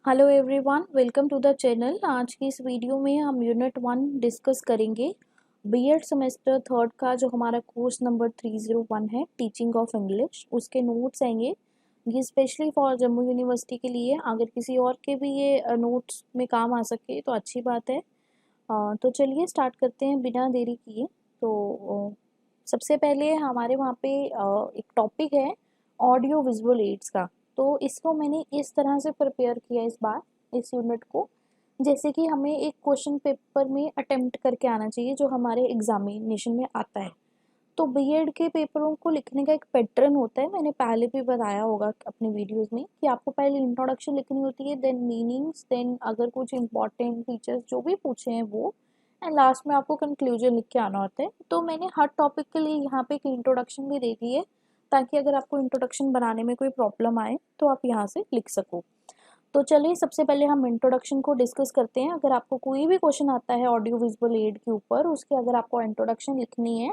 Hello everyone, welcome to the channel. आज की इस वीडियो में हम यूनिट 1 डिस्कस करेंगे। बीएड सेमेस्टर थर्ड का जो हमारा कोर्स नंबर 301 है, टीचिंग ऑफ इंग्लिश, उसके नोट्स आएंगे। ये स्पेशली फॉर जम्मू यूनिवर्सिटी के लिए, अगर किसी और के भी ये नोट्स में काम आ सके तो अच्छी बात है। तो चलिए स्टार्ट करते हैं बिना देरी किए। तो सबसे पहले हमारे वहाँ पे एक टॉपिक है ऑडियो विजुअल एड्स का। तो इसको मैंने इस तरह से प्रिपेयर किया इस बार, इस यूनिट को, जैसे कि हमें एक क्वेश्चन पेपर में अटेम्प्ट करके आना चाहिए जो हमारे एग्जामिनेशन में आता है। तो बीएड के पेपरों को लिखने का एक पैटर्न होता है, मैंने पहले भी बताया होगा अपने वीडियोस में, कि आपको पहले इंट्रोडक्शन लिखनी होती है, देन मीनिंग्स, देन अगर कुछ इंपॉर्टेंट फीचर्स जो भी पूछे हैं वो, एंड लास्ट में आपको कंक्लूजन लिख के आना होता है। तो मैंने हर टॉपिक के लिए यहाँ पे एक इंट्रोडक्शन भी दे दी है, ताकि अगर आपको इंट्रोडक्शन बनाने में कोई प्रॉब्लम आए तो आप यहाँ से लिख सको। तो चलिए सबसे पहले हम इंट्रोडक्शन को डिस्कस करते हैं। अगर आपको कोई भी क्वेश्चन आता है ऑडियो विजुअल एड के ऊपर, उसके अगर आपको इंट्रोडक्शन लिखनी है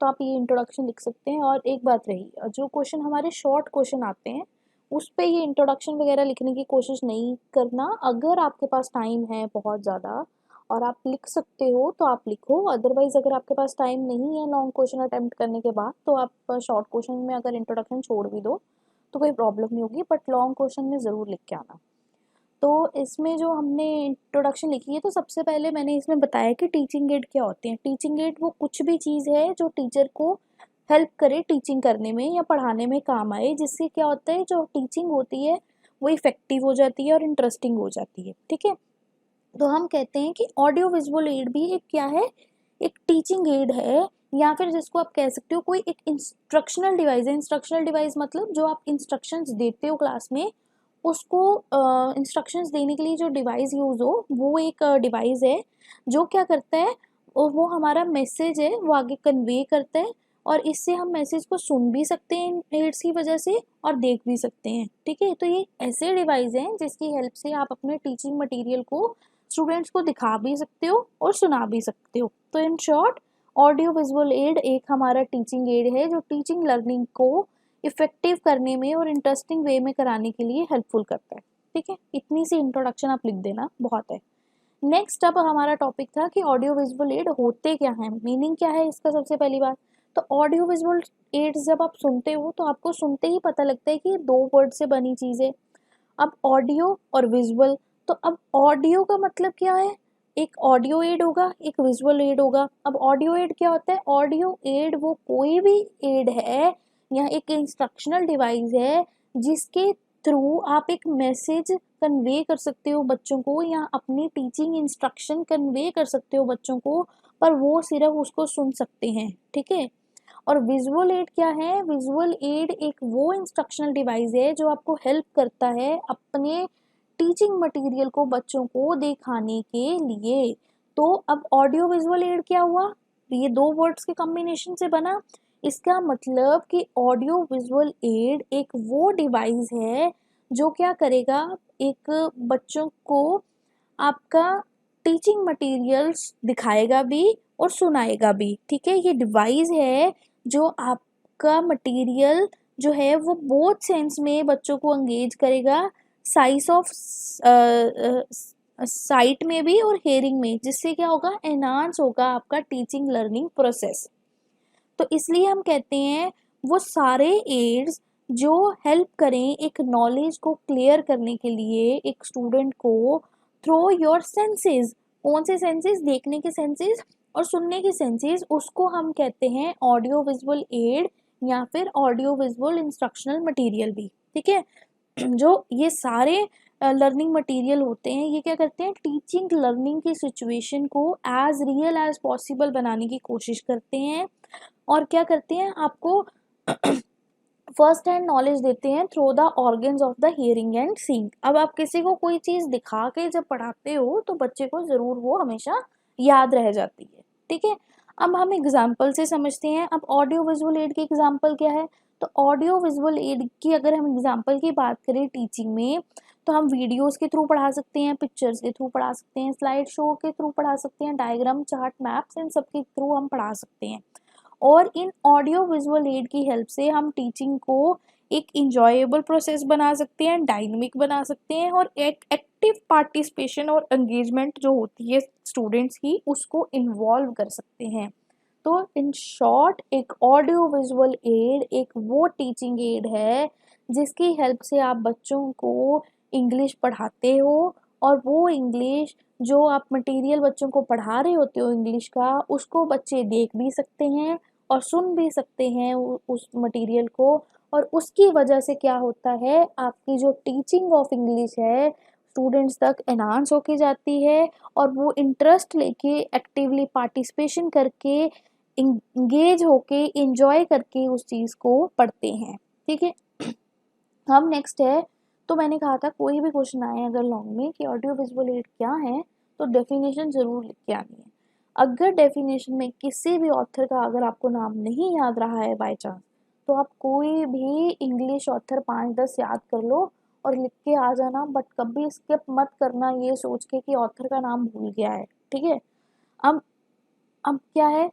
तो आप ये इंट्रोडक्शन लिख सकते हैं। और एक बात रही, जो क्वेश्चन हमारे शॉर्ट क्वेश्चन आते हैं उस पे ये इंट्रोडक्शन वगैरह लिखने की कोशिश नहीं करना। अगर आपके पास टाइम है बहुत ज़्यादा और आप लिख सकते हो तो आप लिखो, अदरवाइज अगर आपके पास टाइम नहीं है लॉन्ग क्वेश्चन अटेम्प्ट करने के बाद तो आप शॉर्ट क्वेश्चन में अगर इंट्रोडक्शन छोड़ भी दो तो कोई प्रॉब्लम नहीं होगी, बट लॉन्ग क्वेश्चन में ज़रूर लिख के आना। तो इसमें जो हमने इंट्रोडक्शन लिखी है, तो सबसे पहले मैंने इसमें बताया कि टीचिंग एड क्या होते हैं। टीचिंग एड वो कुछ भी चीज़ है जो टीचर को हेल्प करे टीचिंग करने में या पढ़ाने में काम आए, जिससे क्या होता है जो टीचिंग होती है वो इफेक्टिव हो जाती है और इंटरेस्टिंग हो जाती है। ठीक है, तो हम कहते हैं कि ऑडियो विजुअल एड भी एक क्या है, एक टीचिंग एड है, या फिर जिसको आप कह सकते हो कोई एक इंस्ट्रक्शनल डिवाइस है। इंस्ट्रक्शनल डिवाइस मतलब जो आप इंस्ट्रक्शंस देते हो क्लास में, उसको इंस्ट्रक्शंस देने के लिए जो डिवाइस यूज़ हो वो एक डिवाइस है जो क्या करता है, और वो हमारा मैसेज है वो आगे कन्वे करता है, और इससे हम मैसेज को सुन भी सकते हैं एड्स की वजह से और देख भी सकते हैं। ठीक है, तो ये ऐसे डिवाइस हैं जिसकी हेल्प से आप अपने टीचिंग मटेरियल को स्टूडेंट्स को दिखा भी सकते हो और सुना भी सकते हो। तो in short, audio visual add एक हमारा टीचिंग एड है जो टीचिंग लर्निंग को इफेक्टिव करने में और इंटरेस्टिंग वे में कराने के लिए हेल्पफुल करता है। ठीक है, इतनी सी इंट्रोडक्शन आप लिख देना, बहुत है। नेक्स्ट अब हमारा टॉपिक था कि ऑडियो विजुअल एड होते क्या हैं, मीनिंग क्या है इसका। सबसे पहली बात तो ऑडियो विजुअल एड्स जब आप सुनते हो तो आपको सुनते ही पता लगता है कि ये दो वर्ड से बनी चीज़ है। अब ऑडियो और विजुअल, तो अब ऑडियो का मतलब क्या है, एक ऑडियो एड होगा, एक विजुअल एड होगा। अब ऑडियो एड क्या होता है, ऑडियो एड वो कोई भी एड है या एक इंस्ट्रक्शनल डिवाइस है जिसके थ्रू आप एक मैसेज कन्वे कर सकते हो बच्चों को, या अपनी टीचिंग इंस्ट्रक्शन कन्वे कर सकते हो बच्चों को, पर वो सिर्फ उसको सुन सकते हैं। ठीक है, और विजुअल एड क्या है, विजुअल एड एक वो इंस्ट्रक्शनल डिवाइस है जो आपको हेल्प करता है अपने टीचिंग मटेरियल को बच्चों को दिखाने के लिए। तो अब ऑडियो विजुअल एड क्या हुआ, ये दो वर्ड्स के कॉम्बिनेशन से बना। इसका मतलब कि ऑडियो विजुअल एड एक वो डिवाइस है जो क्या करेगा, एक बच्चों को आपका टीचिंग मटेरियल्स दिखाएगा भी और सुनाएगा भी। ठीक है, ये डिवाइस है जो आपका मटेरियल जो है वो बोथ सेंस में बच्चों को एंगेज करेगा, साइज ऑफ साइट में भी और हेयरिंग में, जिससे क्या होगा, एनहांस होगा आपका टीचिंग लर्निंग प्रोसेस। तो इसलिए हम कहते हैं वो सारे एड्स जो हेल्प करें एक नॉलेज को क्लियर करने के लिए एक स्टूडेंट को थ्रू योर सेंसेस। कौन से सेंसेस, देखने के सेंसेस और सुनने के सेंसेस, उसको हम कहते हैं ऑडियो विजुअल एड या फिर ऑडियो विजुअल इंस्ट्रक्शनल मटेरियल भी। ठीक है, जो ये सारे लर्निंग मटेरियल होते हैं ये क्या करते हैं, टीचिंग लर्निंग की सिचुएशन को एज रियल एज पॉसिबल बनाने की कोशिश करते हैं, और क्या करते हैं, आपको फर्स्ट हैंड नॉलेज देते हैं through the organs of the hearing and seeing. अब आप किसी को कोई चीज़ दिखा के जब पढ़ाते हो तो बच्चे को ज़रूर वो हमेशा याद रह जाती है। ठीक है, अब हम एग्जाम्पल से समझते हैं। अब ऑडियो विजुअल एड की एग्जाम्पल क्या है, तो ऑडियो विजुअल एड की अगर हम एग्जाम्पल की बात करें टीचिंग में, तो हम वीडियोस के थ्रू पढ़ा सकते हैं, पिक्चर्स के थ्रू पढ़ा सकते हैं, स्लाइड शो के थ्रू पढ़ा सकते हैं, डायग्राम, चार्ट, मैप्स, इन सब के थ्रू हम पढ़ा सकते हैं। और इन ऑडियो विजुअल एड की हेल्प से हम टीचिंग को एक इंजॉयबल प्रोसेस बना सकते हैं, डायनेमिक बना सकते हैं और एक एक्टिव पार्टिसिपेशन और एंगेजमेंट जो होती है स्टूडेंट्स की, उसको इन्वॉल्व कर सकते हैं। तो इन शॉर्ट एक ऑडियो विजुअल एड एक वो टीचिंग एड है जिसकी हेल्प से आप बच्चों को इंग्लिश पढ़ाते हो, और वो इंग्लिश जो आप मटेरियल बच्चों को पढ़ा रहे होते हो इंग्लिश का, उसको बच्चे देख भी सकते हैं और सुन भी सकते हैं उस मटेरियल को। और उसकी वजह से क्या होता है, आपकी जो टीचिंग ऑफ इंग्लिश है स्टूडेंट्स तक एनहांस होके जाती है, और वो इंटरेस्ट लेके एक्टिवली पार्टिसिपेशन करके इंगेज होके इंजॉय करके उस चीज़ को पढ़ते हैं। ठीक है, हम नेक्स्ट है, तो मैंने कहा था कोई भी क्वेश्चन आए अगर लॉन्ग में कि ऑडियो विजुअल एड क्या है, तो डेफिनेशन जरूर लिख के आनी है। अगर डेफिनेशन में किसी भी ऑथर का अगर आपको नाम नहीं याद रहा है बाय चांस, तो आप कोई भी इंग्लिश ऑथर 5-10 याद कर लो और लिख के आ जाना, बट कभी स्किप मत करना ये सोच के कि ऑथर का नाम भूल गया है। ठीक है, अब अब क्या है,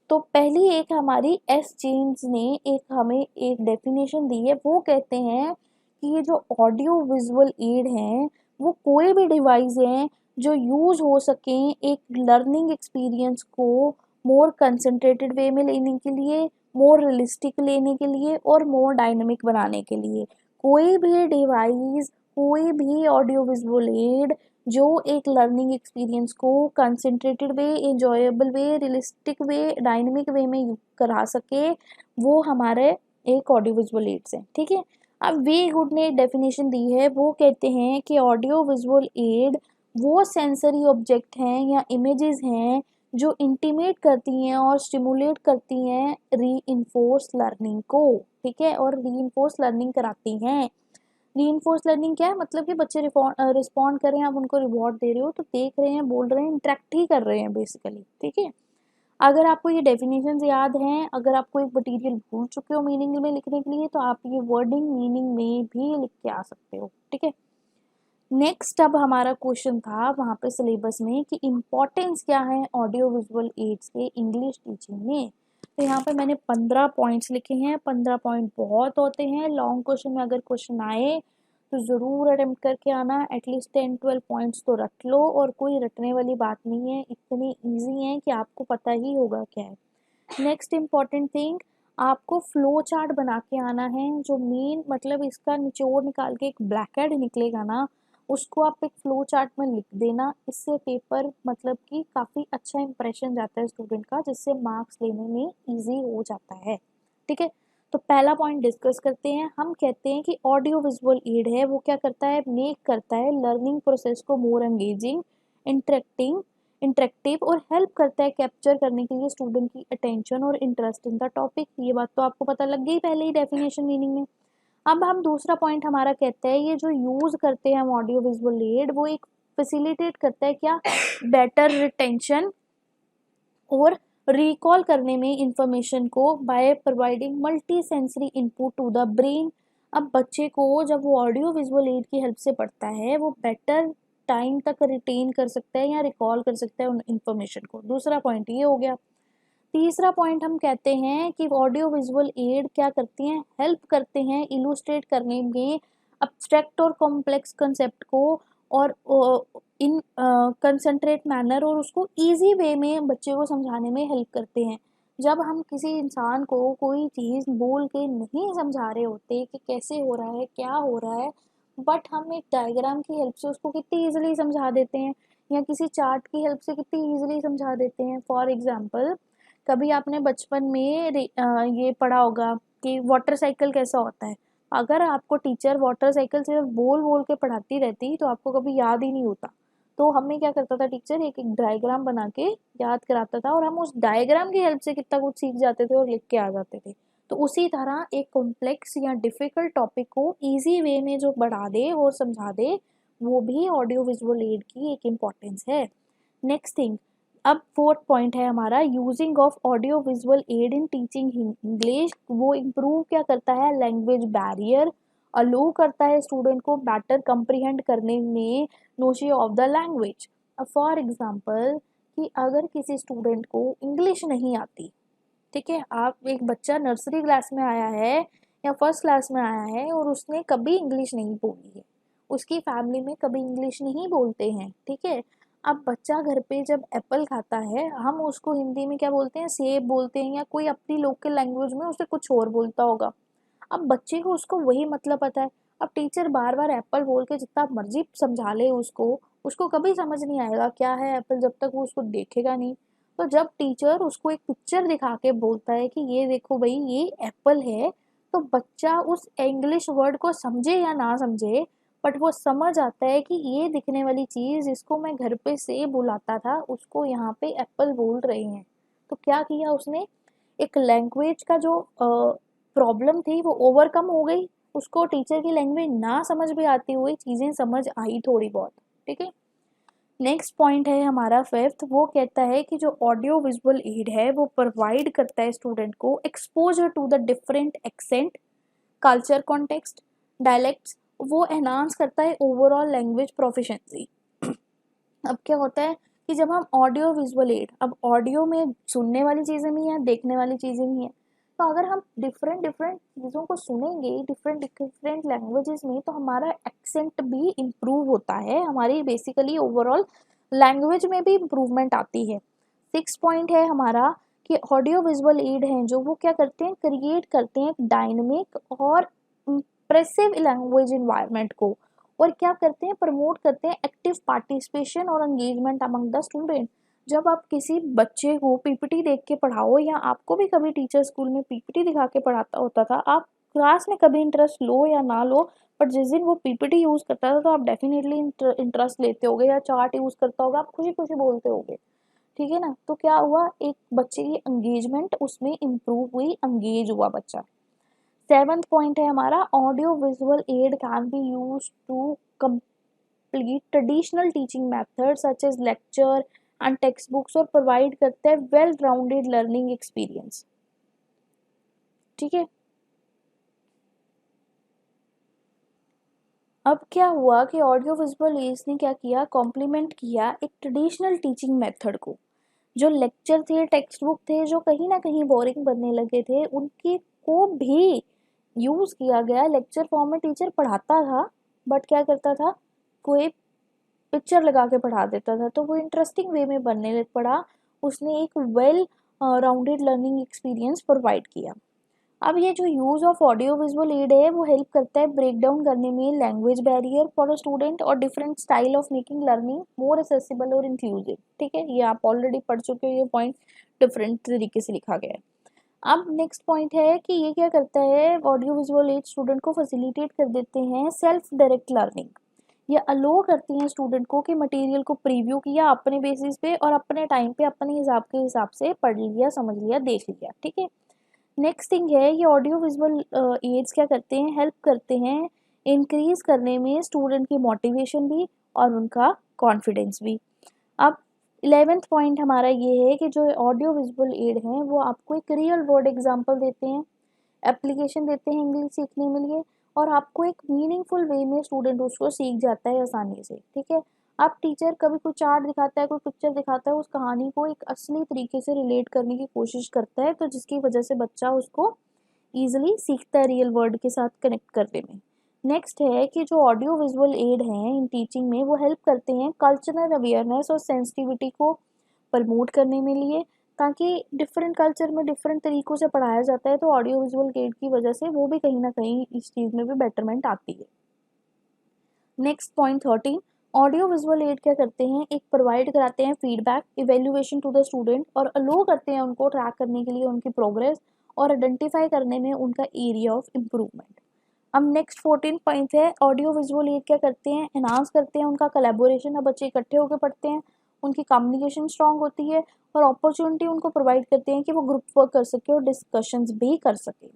तो पहली एक हमारी एस जेम्स ने एक हमें एक डेफिनेशन दी है। वो कहते हैं कि ये जो ऑडियो विजुअल एड हैं वो कोई भी डिवाइस हैं जो यूज़ हो सकें एक लर्निंग एक्सपीरियंस को मोर कंसंट्रेटेड वे में लेने के लिए, मोर रियलिस्टिक लेने के लिए और मोर डायनेमिक बनाने के लिए। कोई भी डिवाइस, कोई भी ऑडियो विजुअल एड जो एक लर्निंग एक्सपीरियंस को कंसंट्रेटेड वे, एंजॉयबल वे, रियलिस्टिक वे, डायनेमिक वे में करा सके, वो हमारे एक ऑडियो विजुअल एड्स हैं। ठीक है, अब वी गुड ने डेफिनेशन दी है। वो कहते हैं कि ऑडियो विजुअल एड वो सेंसरी ऑब्जेक्ट हैं या इमेजेस हैं जो इंटीमेट करती हैं और स्टिमुलेट करती हैं री लर्निंग को। ठीक है, और री लर्निंग कराती हैं। रीइंफोर्स लर्निंग क्या है, मतलब कि बच्चे रिस्पॉन्ड कर रहे हैं, आप उनको रिवॉर्ड दे रहे हो, तो देख रहे हैं, बोल रहे हैं, इंटरेक्ट ही कर रहे हैं बेसिकली। ठीक है, अगर आपको ये डेफिनेशंस याद हैं, अगर आपको एक मटेरियल भूल चुके हो मीनिंग में लिखने के लिए, तो आप ये वर्डिंग मीनिंग में भी लिख के आ सकते हो। ठीक है, नेक्स्ट अब हमारा क्वेश्चन था वहाँ पे सिलेबस में कि इम्पोर्टेंस क्या है ऑडियो विजुअल एड्स के इंग्लिश टीचिंग में। तो यहाँ पे मैंने 15 पॉइंट्स लिखे हैं। 15 पॉइंट बहुत होते हैं, लॉन्ग क्वेश्चन में अगर क्वेश्चन आए तो ज़रूर अटेम्प्ट करके आना। एटलीस्ट 10-12 पॉइंट्स तो रट लो, और कोई रटने वाली बात नहीं है, इतने ईजी हैं कि आपको पता ही होगा क्या है। नेक्स्ट इम्पॉर्टेंट थिंग, आपको फ्लो चार्ट बना के आना है। जो मेन मतलब इसका निचोड़ निकाल के एक ब्लैक हेड निकलेगा ना, उसको आप एक फ्लो चार्ट में लिख देना। इससे पेपर मतलब कि काफ़ी अच्छा इंप्रेशन जाता है स्टूडेंट का, जिससे मार्क्स लेने में इजी हो जाता है। ठीक है, तो पहला पॉइंट डिस्कस करते हैं। हम कहते हैं कि ऑडियो विजुअल एड है वो क्या करता है, मेक करता है लर्निंग प्रोसेस को मोर एंगेजिंग, इंटरेक्टिव और हेल्प करता है कैप्चर करने के लिए स्टूडेंट की अटेंशन और इंटरेस्ट इन द टॉपिक। ये बात तो आपको पता लग गई पहले ही डेफिनेशन मीनिंग में। अब हम दूसरा पॉइंट हमारा कहता है ये जो यूज़ करते हैं हम ऑडियो विजुअल एड, वो एक फैसिलिटेट करता है क्या, बेटर रिटेंशन और रिकॉल करने में इंफॉर्मेशन को by providing multi sensory input to the brain. अब बच्चे को जब वो ऑडियो विजुअल एड की हेल्प से पढ़ता है, वो बेटर टाइम तक रिटेन कर सकता है या रिकॉल कर सकता है उन इंफॉर्मेशन को। दूसरा पॉइंट ये हो गया। तीसरा पॉइंट हम कहते हैं कि ऑडियो विजुअल एड क्या करती हैं, हेल्प करते हैं इलुस्ट्रेट करने में अब्स्ट्रैक्ट और कॉम्प्लेक्स कंसेप्ट को, और इन कंसंट्रेट मैनर, और उसको इजी वे में बच्चे को समझाने में हेल्प करते हैं। जब हम किसी इंसान को कोई चीज़ बोल के नहीं समझा रहे होते कि कैसे हो रहा है, क्या हो रहा है, बट हम एक डायग्राम की हेल्प से उसको कितनी ईजिली समझा देते हैं, या किसी चार्ट की हेल्प से कितनी ईजिली समझा देते हैं। फॉर एग्जाम्पल, कभी आपने बचपन में ये पढ़ा होगा कि वाटर साइकिल कैसा होता है। अगर आपको टीचर वाटर साइकिल सिर्फ बोल बोल के पढ़ाती रहती तो आपको कभी याद ही नहीं होता। तो हमें क्या करता था टीचर, एक एक डायग्राम बना के याद कराता था, और हम उस डायग्राम की हेल्प से कितना कुछ सीख जाते थे और लिख के आ जाते थे। तो उसी तरह एक कॉम्प्लेक्स या डिफिकल्ट टॉपिक को ईजी वे में जो बढ़ा दे और समझा दे, वो भी ऑडियो विजुअल एड की एक इम्पॉर्टेंस है। नेक्स्ट थिंग, अब फोर्थ पॉइंट है हमारा using of audio visual add in teaching English. वो इम्प्रूव क्या करता है, लैंग्वेज बैरियर, अलो करता है स्टूडेंट को बेटर कंप्रीहेंड करने में नोशन ऑफ द लैंग्वेज। अब फॉर एग्जांपल कि अगर किसी स्टूडेंट को इंग्लिश नहीं आती, ठीक है, आप एक बच्चा नर्सरी क्लास में आया है या फर्स्ट क्लास में आया है और उसने कभी इंग्लिश नहीं बोली है, उसकी फैमिली में कभी इंग्लिश नहीं बोलते हैं, ठीक है। अब बच्चा घर पे जब एप्पल खाता है, हम उसको हिंदी में क्या बोलते हैं, सेब बोलते हैं, या कोई अपनी लोकल लैंग्वेज में उसे कुछ और बोलता होगा। अब बच्चे को उसको वही मतलब पता है। अब टीचर बार बार एप्पल बोल के जितना मर्जी समझा ले उसको, उसको कभी समझ नहीं आएगा क्या है एप्पल, जब तक वो उसको देखेगा नहीं। तो जब टीचर उसको एक पिक्चर दिखा के बोलता है कि ये देखो भाई ये एप्पल है, तो बच्चा उस इंग्लिश वर्ड को समझे या ना समझे, बट वो समझ आता है कि ये दिखने वाली चीज जिसको मैं घर पे से बुलाता था उसको यहाँ पे एप्पल बोल रहे हैं। तो क्या किया उसने, एक लैंग्वेज का जो प्रॉब्लम थी वो ओवरकम हो गई, उसको टीचर की लैंग्वेज ना समझ भी आती हुई चीजें समझ आई थोड़ी बहुत, ठीक है। नेक्स्ट पॉइंट है हमारा फिफ्थ, वो कहता है कि जो ऑडियो विजुअल एड है वो प्रोवाइड करता है स्टूडेंट को exposure to the different accent, culture context, dialects, वो एनहांस करता है ओवरऑल लैंग्वेज प्रोफिशिएंसी। अब क्या होता है कि जब हम ऑडियो विजुअल एड, अब ऑडियो में सुनने वाली चीज़ें भी हैं, देखने वाली चीज़ें भी हैं, तो अगर हम डिफरेंट डिफरेंट चीज़ों को सुनेंगे डिफरेंट डिफरेंट लैंग्वेजेस में, तो हमारा एक्सेंट भी इम्प्रूव होता है, हमारी बेसिकली ओवरऑल लैंग्वेज में भी इम्प्रूवमेंट आती है। सिक्स पॉइंट है हमारा कि ऑडियो विजुअल एड हैं जो वो क्या करते हैं, क्रिएट करते हैं डायनेमिक और इम्प्रेसिव लैंग्वेज इन्वायरमेंट को, और क्या करते हैं, प्रमोट करते हैं एक्टिव पार्टिसिपेशन और एंगेजमेंट अमंग द स्टूडेंट। जब आप किसी बच्चे को पीपीटी देख के पढ़ाओ, या आपको भी कभी टीचर स्कूल में पीपीटी दिखा के पढ़ाता होता था, आप क्लास में कभी इंटरेस्ट लो या ना लो, बट जिस दिन वो पीपीटी यूज करता था तो आप डेफिनेटली इंटरेस्ट लेते होगे, या चार्ट यूज करता होगा आप खुशी खुशी बोलते होगे, ठीक है ना। तो क्या हुआ, एक बच्चे की एंगेजमेंट उसमें इम्प्रूव हुई, एंगेज हुआ बच्चा। सेवंथ पॉइंट है हमारा, audio visual aid can be use to complete traditional teaching method such as lecture and text books, और प्रोवाइड करते हैं वेल राउंडेड लर्निंग एक्सपीरियंस, ठीक है। अब क्या हुआ कि ऑडियो विजुअल एड्स ने क्या किया, कॉम्प्लीमेंट किया एक ट्रेडिशनल टीचिंग मेथड को। जो लेक्चर थे, टेक्स्ट बुक थे, जो कहीं ना कहीं बोरिंग बनने लगे थे, उनके को भी यूज किया गया। लेक्चर फॉर्म में टीचर पढ़ाता था, बट क्या करता था, कोई पिक्चर लगा के पढ़ा देता था, तो वो इंटरेस्टिंग वे में बनने लग पड़ा। उसने एक well rounded learning experience provide किया। अब ये जो use of audio visual aid है वो हेल्प करता है ब्रेक डाउन करने में language barrier for a student और different style of making learning more accessible और इंक्लूसिव, ठीक है। ये आप ऑलरेडी पढ़ चुके हो, ये पॉइंट डिफरेंट तरीके से लिखा गया है। अब नेक्स्ट पॉइंट है कि ये क्या करता है, ऑडियो विजुअल एड स्टूडेंट को फैसिलिटेट कर देते हैं सेल्फ डायरेक्ट लर्निंग। ये अलो करती हैं स्टूडेंट को कि मटेरियल को प्रीव्यू किया अपने बेसिस पे, और अपने टाइम पे अपने हिसाब से पढ़ लिया, समझ लिया, देख लिया, ठीक है। नेक्स्ट थिंग है, ये ऑडियो विजुअल एड्स क्या करते हैं, हेल्प करते हैं इंक्रीज करने में स्टूडेंट की मोटिवेशन भी और उनका कॉन्फिडेंस भी। अब 11th पॉइंट हमारा ये है कि जो ऑडियो विजुअल एड हैं वो आपको एक रियल वर्ड एग्जांपल देते हैं, एप्लीकेशन देते हैं इंग्लिश सीखने में लिए, और आपको एक मीनिंगफुल वे में स्टूडेंट उसको सीख जाता है आसानी से, ठीक है। अब टीचर कभी कोई चार्ट दिखाता है, कोई पिक्चर दिखाता है, उस कहानी को एक असली तरीके से रिलेट करने की कोशिश करता है, तो जिसकी वजह से बच्चा उसको ईजिली सीखता है रियल वर्ल्ड के साथ कनेक्ट करने में। नेक्स्ट है कि जो ऑडियो विजुअल एड हैं इन टीचिंग में वो हेल्प करते हैं कल्चरल अवेयरनेस और सेंसिटिविटी को प्रमोट करने में लिए, ताकि डिफरेंट कल्चर में डिफरेंट तरीक़ों से पढ़ाया जाता है, तो ऑडियो विजुअल एड की वजह से वो भी कहीं न कहीं इस चीज़ में भी बेटरमेंट आती है। Next point 13, audio visual aid क्या करते हैं, एक प्रोवाइड कराते हैं feedback evaluation to the student, और अलो करते हैं उनको ट्रैक करने के लिए उनकी प्रोग्रेस और आइडेंटिफाई करने में उनका एरिया ऑफ इम्प्रूवमेंट। अब नेक्स्ट 14 पॉइंट है, ऑडियो विजुअल एड क्या करते हैं, एनहांस करते हैं उनका कोलैबोरेशन। अब बच्चे इकट्ठे होकर पढ़ते हैं, उनकी कम्युनिकेशन स्ट्रांग होती है, और अपॉर्चुनिटी उनको प्रोवाइड करते हैं कि वो ग्रुप वर्क कर सके और डिस्कशंस भी कर सके।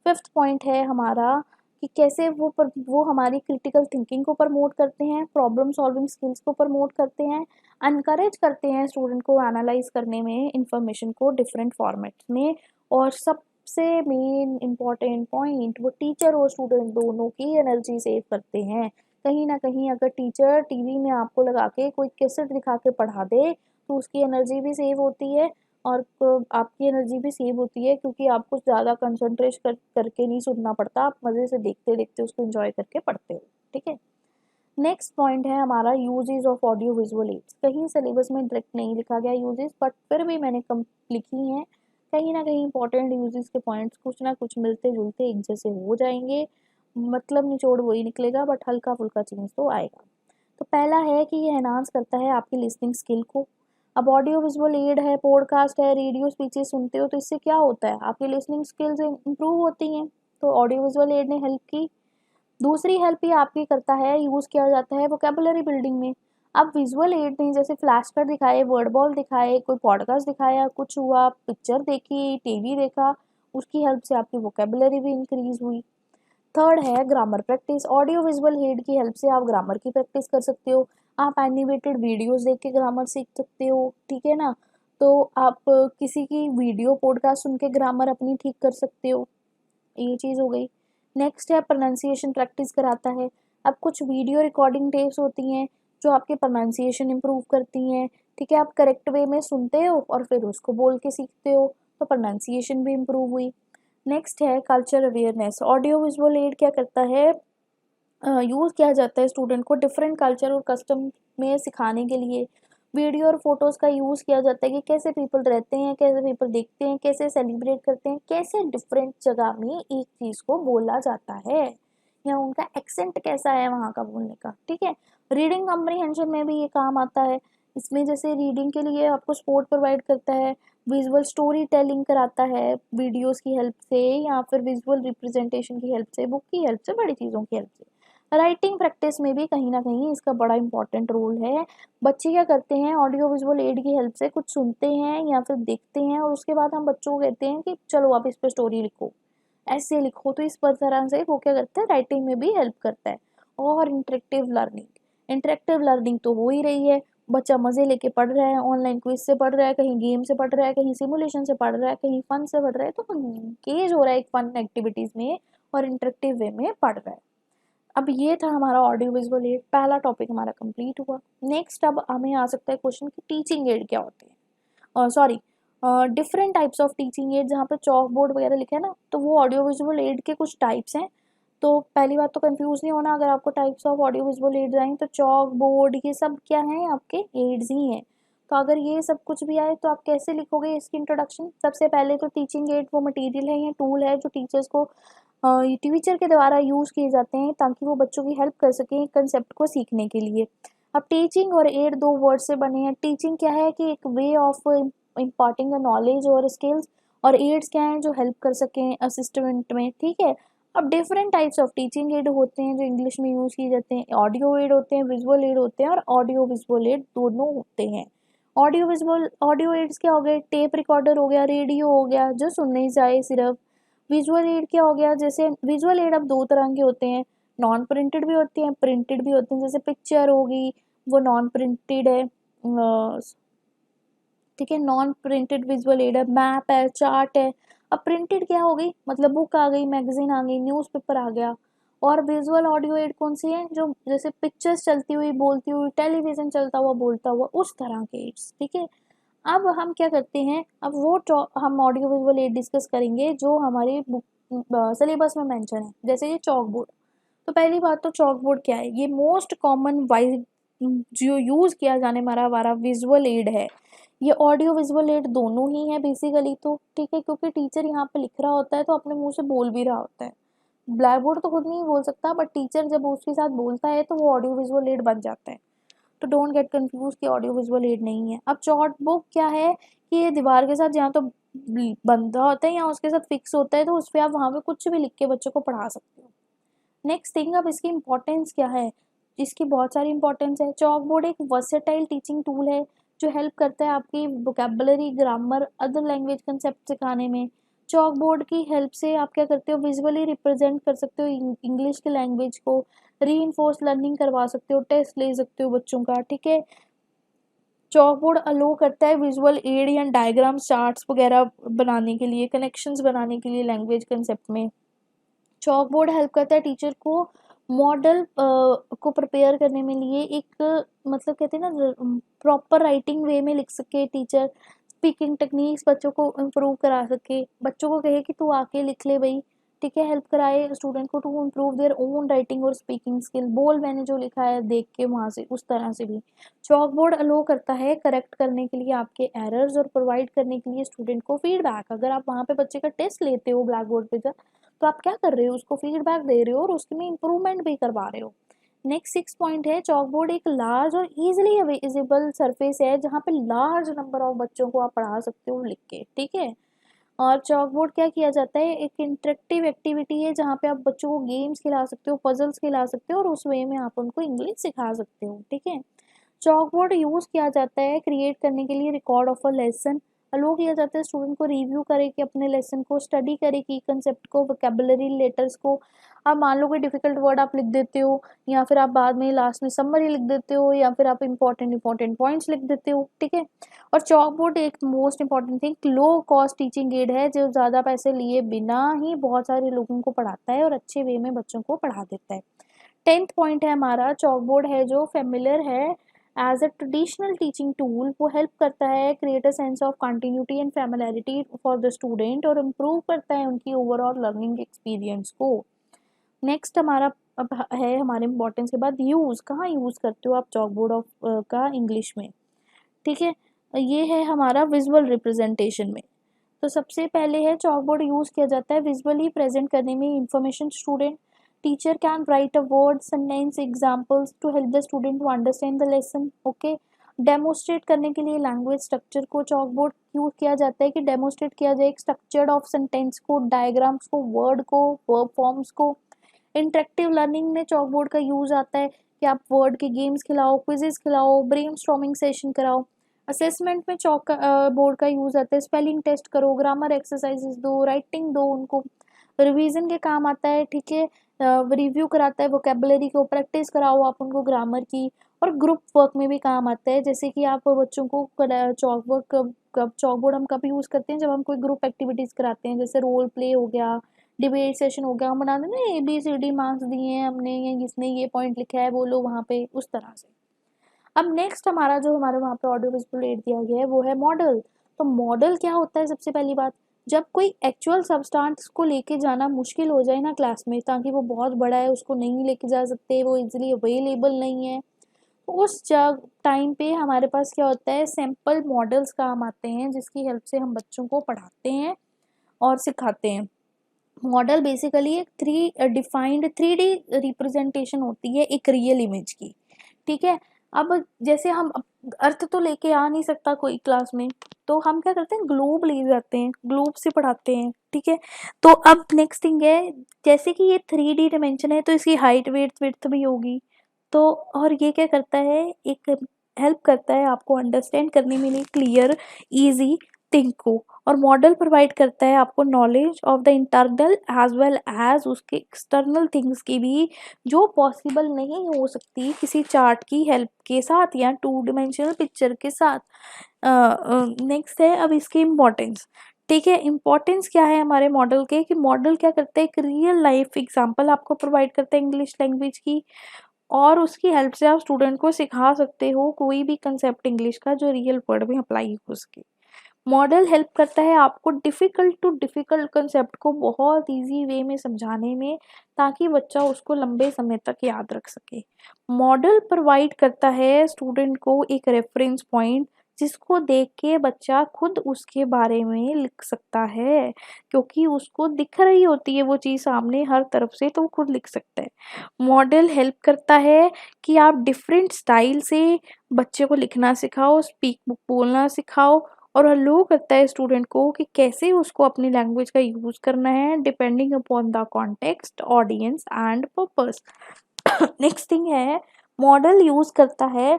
फिफ्थ पॉइंट है हमारा कि कैसे वो हमारी क्रिटिकल थिंकिंग को प्रमोट करते हैं, प्रॉब्लम सॉल्विंग स्किल्स को प्रमोट करते हैं, एनकरेज करते हैं स्टूडेंट को एनालाइज करने में इंफॉर्मेशन को डिफरेंट फॉर्मेट्स में, और सबसे मेन इम्पॉर्टेंट पॉइंट, वो टीचर और स्टूडेंट दोनों की एनर्जी सेव करते हैं। कहीं ना कहीं अगर टीचर टीवी में आपको लगा के कोई कैसेट दिखा के पढ़ा दे तो उसकी एनर्जी भी सेव होती है, और आपकी एनर्जी भी सेव होती है, क्योंकि आपको ज़्यादा कंसंट्रेट करके नहीं सुनना पड़ता, आप मज़े से देखते देखते उसको एंजॉय करके पढ़ते हो, ठीक है। नेक्स्ट पॉइंट है हमारा uses of audio visual aids. कहीं सिलेबस में डायरेक्ट नहीं लिखा गया यूजेस, बट फिर भी मैंने कम लिखी हैं। कहीं ना कहीं इंपॉर्टेंट यूजेस के पॉइंट्स कुछ ना कुछ मिलते जुलते एक जैसे हो जाएंगे, मतलब निचोड़ वही निकलेगा, बट हल्का फुल्का चेंज तो आएगा। तो पहला है कि ये एनहांस करता है आपकी लिसनिंग स्किल को। अब ऑडियो विजुअल एड है, पॉडकास्ट है, रेडियो स्पीचेस सुनते हो तो इससे क्या होता है, आपकी लिसनिंग स्किल्स इंप्रूव होती हैं। तो ऑडियो विजुअल एड ने हेल्प की। दूसरी हेल्प ये आपकी करता है, यूज़ किया जाता है वोकेबुलरी बिल्डिंग में। अब विजुअल एड ने जैसे फ्लैश कार्ड दिखाए, वर्ड बॉल दिखाए, कोई पॉडकास्ट दिखाया, कुछ हुआ, पिक्चर देखी, टीवी देखा, उसकी हेल्प से आपकी वोकेबुलरी भी इंक्रीज हुई। थर्ड है grammar practice. Audio visual aid की हेल्प से आप ग्रामर की प्रैक्टिस कर सकते हो। आप एनिमेटेड वीडियोस देख के ग्रामर सीख सकते हो, ठीक है ना। तो आप किसी की वीडियो पॉडकास्ट सुन के ग्रामर अपनी ठीक कर सकते हो, ये चीज़ हो गई। नेक्स्ट है प्रोनाउंसिएशन प्रैक्टिस कराता है। अब कुछ वीडियो रिकॉर्डिंग टेप्स होती हैं जो आपके प्रोनाउंसिएशन इम्प्रूव करती हैं, ठीक है। आप करेक्ट वे में सुनते हो और फिर उसको बोल के सीखते हो, तो प्रोनाउंसिएशन भी इम्प्रूव हुई। नेक्स्ट है culture awareness. Audio visual aid क्या करता है, यूज़ किया जाता है स्टूडेंट को डिफरेंट कल्चर और कस्टम में सिखाने के लिए। वीडियो और फोटोज़ का यूज़ किया जाता है कि कैसे पीपल रहते हैं, कैसे पीपल देखते हैं, कैसे सेलिब्रेट करते हैं, कैसे डिफरेंट जगह में एक चीज़ को बोला जाता है, या उनका एक्सेंट कैसा है वहाँ का बोलने का, ठीक है। रीडिंग कम्प्रीहेंशन में भी ये काम आता है। इसमें जैसे रीडिंग के लिए आपको सपोर्ट प्रोवाइड करता है, विजुअल स्टोरी टेलिंग कराता है वीडियोस की हेल्प से, या फिर विजुअल रिप्रेजेंटेशन की हेल्प से, बुक की हेल्प से, बड़ी चीज़ों की हेल्प से। राइटिंग प्रैक्टिस में भी कहीं ना कहीं इसका बड़ा इंपॉर्टेंट रोल है। बच्चे क्या करते हैं, ऑडियो विजुअल एड की हेल्प से कुछ सुनते हैं या फिर देखते हैं, और उसके बाद हम बच्चों को कहते हैं कि चलो आप इस पर स्टोरी लिखो, ऐसे लिखो, तो इस तरह से वो क्या करता है, राइटिंग में भी हेल्प करता है। और इंटरेक्टिव लर्निंग, इंटरेक्टिव लर्निंग तो हो ही रही है। बच्चा मज़े लेके पढ़ रहा है, ऑनलाइन क्विज से पढ़ रहा है, कहीं गेम से पढ़ रहा है, कहीं सिमुलेशन से पढ़ रहा है, कहीं फन से पढ़ रहा है, तो एंगेज हो रहा है एक फन एक्टिविटीज़ में और इंटरेक्टिव वे में पढ़ रहा है। अब ये था हमारा ऑडियो विजुअल एड, पहला टॉपिक हमारा कंप्लीट हुआ। नेक्स्ट अब हमें आ सकता है क्वेश्चन कि टीचिंग एड क्या होते हैं, sorry, different types of teaching add. जहाँ पे चॉक बोर्ड वगैरह लिखा है ना, तो वो ऑडियो विजुअल एड के कुछ टाइप्स हैं। तो पहली बात तो कंफ्यूज नहीं होना, अगर आपको types of audio visual ads आए तो चॉक बोर्ड ये सब क्या हैं, आपके एड्स ही हैं। तो अगर ये सब कुछ भी आए तो आप कैसे लिखोगे इसकी इंट्रोडक्शन। सबसे पहले तो टीचिंग एड वो मटेरियल है या टूल है जो टीचर्स को टीचर के द्वारा यूज़ किए जाते हैं ताकि वो बच्चों की हेल्प कर सकें कंसेप्ट को सीखने के लिए। अब टीचिंग और एड दो वर्ड से बने हैं। टीचिंग क्या है कि एक way of imparting the knowledge और स्किल्स, और एड्स क्या हैं जो हेल्प कर सकें असिस्टमेंट में, ठीक है। अब different types of teaching add होते हैं जो इंग्लिश में यूज़ किए जाते हैं। ऑडियो एड होते हैं, विजुअल एड होते हैं, और ऑडियो विजुअल एड दोनों होते हैं। ऑडियो एड्स क्या हो गए, टेप रिकॉर्डर हो गया, रेडियो हो गया जो सुनने जाए सिर्फ। विजुअल एड क्या हो गया, जैसे विजुअल एड अब दो तरह के होते हैं, नॉन प्रिंटेड भी होते हैं, प्रिंटेड भी होते हैं। जैसे पिक्चर होगी वो नॉन प्रिंटेड है, ठीक है, नॉन प्रिंटेड विजुअल एड है। मैप है, चार्ट है। अब प्रिंटेड क्या हो गई, मतलब बुक आ गई, मैगजीन आ गई, न्यूज़पेपर आ गया। और विजुअल ऑडियो एड कौन सी है, जो जैसे पिक्चर्स चलती हुई बोलती हुई, टेलीविजन चलता हुआ बोलता हुआ, उस तरह के एड्स, ठीक है। अब हम क्या करते हैं, अब वो हम ऑडियो विजुअल एड डिस्कस करेंगे जो हमारे बुक सिलेबस में मेंशन है, जैसे ये चॉक बोर्ड। तो पहली बात तो चॉक बोर्ड क्या है, ये मोस्ट कॉमन वाइज जो यूज़ किया जाने वाला हमारा विजुअल एड है। ये ऑडियो विजुअल एड दोनों ही है बेसिकली, तो ठीक है, क्योंकि टीचर यहाँ पे लिख रहा होता है तो अपने मुंह से बोल भी रहा होता है। ब्लैक बोर्ड तो खुद नहीं बोल सकता, बट टीचर जब उसके साथ बोलता है तो वो ऑडियो विजुअल एड बन जाता है। तो डोंट गेट कंफ्यूज कि ऑडियो विजुअल एड नहीं है। अब चॉट बुक क्या है कि ये दीवार के साथ जहाँ तो बंधा होता है या उसके साथ फिक्स होता है, तो उस पर आप वहाँ पे कुछ भी लिख के बच्चों को पढ़ा सकते हो। नेक्स्ट थिंग, अब इसकी इंपॉर्टेंस क्या है, इसकी बहुत सारी इंपॉर्टेंस है। चॉक बोर्ड एक वर्सेटाइल टीचिंग टूल है जो हेल्प करता है आपकी vocabulary, grammar, other language concept सिखाने में। चॉक बोर्ड की हेल्प से आप क्या करते हो, विजुअली रिप्रेजेंट कर सकते हो इंग्लिश के लैंग्वेज को, री लर्निंग करवा सकते हो, टेस्ट ले सकते हो बच्चों का, ठीक है। चॉक बोर्ड अलो करता है विजुअल एड या डायग्राम्स, चार्ट्स वगैरह बनाने के लिए, कनेक्शंस बनाने के लिए लैंग्वेज कंसेप्ट में। चॉक बोर्ड हेल्प करता है टीचर को मॉडल को प्रिपेयर करने में लिए, एक मतलब कहते हैं ना प्रॉपर राइटिंग वे में लिख सके टीचर, स्पीकिंग टेक्निक्स बच्चों को इम्प्रूव करा सके, बच्चों को कहे कि तू आके लिख ले भाई, ठीक है, हेल्प कराए स्टूडेंट को to improve their own writing और स्पीकिंग स्किल। बोल मैंने जो लिखा है देख के वहाँ से उस तरह से भी। चॉक बोर्ड अलो करता है करेक्ट करने के लिए आपके एरर्स और प्रोवाइड करने के लिए स्टूडेंट को फीडबैक। अगर आप वहाँ पे बच्चे का टेस्ट लेते हो ब्लैक बोर्ड पे तो आप क्या कर रहे हो, उसको फीडबैक दे रहे हो और उसमें इम्प्रूवमेंट भी करवा रहे हो। नेक्स्ट 6 पॉइंट है, चॉक बोर्ड एक लार्ज और इजिली विजिबल सरफेस है जहाँ पे लार्ज नंबर ऑफ बच्चों को आप पढ़ा सकते हो लिख के, ठीक है। और चॉक बोर्ड क्या किया जाता है, एक इंटरेक्टिव एक्टिविटी है जहाँ पे आप बच्चों को गेम्स खिला सकते हो, पजल्स खिला सकते हो और उस वे में आप उनको इंग्लिश सिखा सकते हो, ठीक है। चॉक बोर्ड यूज किया जाता है क्रिएट करने के लिए रिकॉर्ड ऑफ अ लेसन। अलो किया जाता है स्टूडेंट को रिव्यू करे कि अपने लेसन को, स्टडी करे कि कंसेप्ट को, वोकेबलरी लेटर्स को। आप मान लो कोई डिफिकल्ट वर्ड आप लिख देते हो या फिर आप बाद में लास्ट में समरी लिख देते हो या फिर आप इंपॉर्टेंट पॉइंट्स लिख देते हो, ठीक है। और चॉक बोर्ड एक मोस्ट इंपॉर्टेंट थिंग लो कॉस्ट टीचिंग एड है जो ज़्यादा पैसे लिए बिना ही बहुत सारे लोगों को पढ़ाता है और अच्छे वे में बच्चों को पढ़ा देता है। 10th पॉइंट है हमारा, चॉक बोर्ड है जो फेमिलियर है as a traditional teaching tool. वो हेल्प करता है create a sense of continuity and familiarity for the student और इम्प्रूव करता है उनकी ओवरऑल लर्निंग एक्सपीरियंस को। नेक्स्ट हमारा अब है हमारे इम्पोर्टेंस के बाद यूज़, कहाँ यूज़ करते हो आप चॉक बोर्ड ऑफ का इंग्लिश में, ठीक है। ये है हमारा विजुअल रिप्रेजेंटेशन में। तो सबसे पहले है चॉक बोर्ड यूज़ किया जाता है विजुअली प्रेजेंट करने में information student. Teacher can write a word sentence examples to help the student to understand the lesson, okay. Demonstrate करने के लिए लैंग्वेज स्ट्रक्चर को चॉक बोर्ड यूज किया जाता है कि डेमोस्ट्रेट किया जाए एक स्ट्रक्चर्ड ऑफ सेंटेंस को, डायग्राम्स को, वर्ड को, वर्ब फॉर्म्स को। इंटरेक्टिव लर्निंग में चॉक बोर्ड का यूज आता है कि आप वर्ड के गेम्स खिलाओ, क्विजेस खिलाओ, ब्रेनस्टॉर्मिंग सेशन कराओ। असेसमेंट में चॉक बोर्ड का यूज आता है, स्पेलिंग टेस्ट करो, ग्रामर एक्सरसाइजेस दो, राइटिंग दो उनको। रिवीजन के काम आता है, ठीक है। रिव्यू कराता है वोकेबलरी को, प्रैक्टिस कराओ आप उनको ग्रामर की। और ग्रुप वर्क में भी काम आता है, जैसे कि आप बच्चों को चॉक वर्क कब चॉक बोर्ड हम कब यूज़ करते हैं, जब हम कोई ग्रुप एक्टिविटीज़ कराते हैं, जैसे रोल प्ले हो गया, डिबेट सेशन हो गया। हम बना देना ABCD मार्क्स दिए हैं हमने, या किसने ये पॉइंट लिखा है बोलो वहाँ पे, उस तरह से। अब नेक्स्ट हमारा जो हमारे वहाँ पे ऑडियो विजुअल एड दिया गया है वो है मॉडल। तो मॉडल क्या होता है, सबसे पहली बात, जब कोई एक्चुअल सब्सटेंस को लेके जाना मुश्किल हो जाए ना क्लास में, ताकि वो बहुत बड़ा है उसको नहीं लेके जा सकते, वो इजीली अवेलेबल नहीं है, तो उस जग टाइम पे हमारे पास क्या होता है, सैम्पल मॉडल्स काम आते हैं जिसकी हेल्प से हम बच्चों को पढ़ाते हैं और सिखाते हैं। मॉडल बेसिकली एक डिफाइंड 3D रिप्रेजेंटेशन होती है एक रियल इमेज की, ठीक है। अब जैसे हम अर्थ तो लेके आ नहीं सकता कोई क्लास में, तो हम क्या करते हैं, ग्लोब ले जाते हैं, ग्लोब से पढ़ाते हैं, ठीक है। तो अब नेक्स्ट थिंग है, जैसे कि ये 3D डिमेंशन है तो इसकी हाइट वेट विड्थ भी होगी। तो और ये क्या करता है, एक हेल्प करता है आपको अंडरस्टैंड करने में लिए क्लियर इजी थिंग को। और मॉडल प्रोवाइड करता है आपको knowledge of the internal as well as उसके एक्सटर्नल थिंग्स की भी, जो पॉसिबल नहीं हो सकती किसी चार्ट की हेल्प के साथ या 2 डिमेंशनल पिक्चर के साथ। नेक्स्ट है अब इसकी इम्पोर्टेंस, ठीक है। इम्पोर्टेंस क्या है हमारे मॉडल के, कि मॉडल क्या करता है, एक रियल लाइफ एग्जांपल आपको प्रोवाइड करता है इंग्लिश लैंग्वेज की, और उसकी हेल्प से आप स्टूडेंट को सिखा सकते हो कोई भी कंसेप्ट इंग्लिश का जो रियल वर्ड में अप्लाई हो सके। मॉडल हेल्प करता है आपको डिफ़िकल्ट टू डिफ़िकल्ट कंसेप्ट को बहुत इजी वे में समझाने में, ताकि बच्चा उसको लंबे समय तक याद रख सके। मॉडल प्रोवाइड करता है स्टूडेंट को एक रेफरेंस पॉइंट जिसको देख के बच्चा खुद उसके बारे में लिख सकता है, क्योंकि उसको दिख रही होती है वो चीज़ सामने हर तरफ से, तो वो खुद लिख सकता है। मॉडल हेल्प करता है कि आप डिफरेंट स्टाइल से बच्चे को लिखना सिखाओ, स्पीक बुक बोलना सिखाओ, और अलो करता है स्टूडेंट को कि कैसे उसको अपनी लैंग्वेज का यूज़ करना है depending upon the context, audience and purpose. Next thing है, मॉडल यूज़ करता है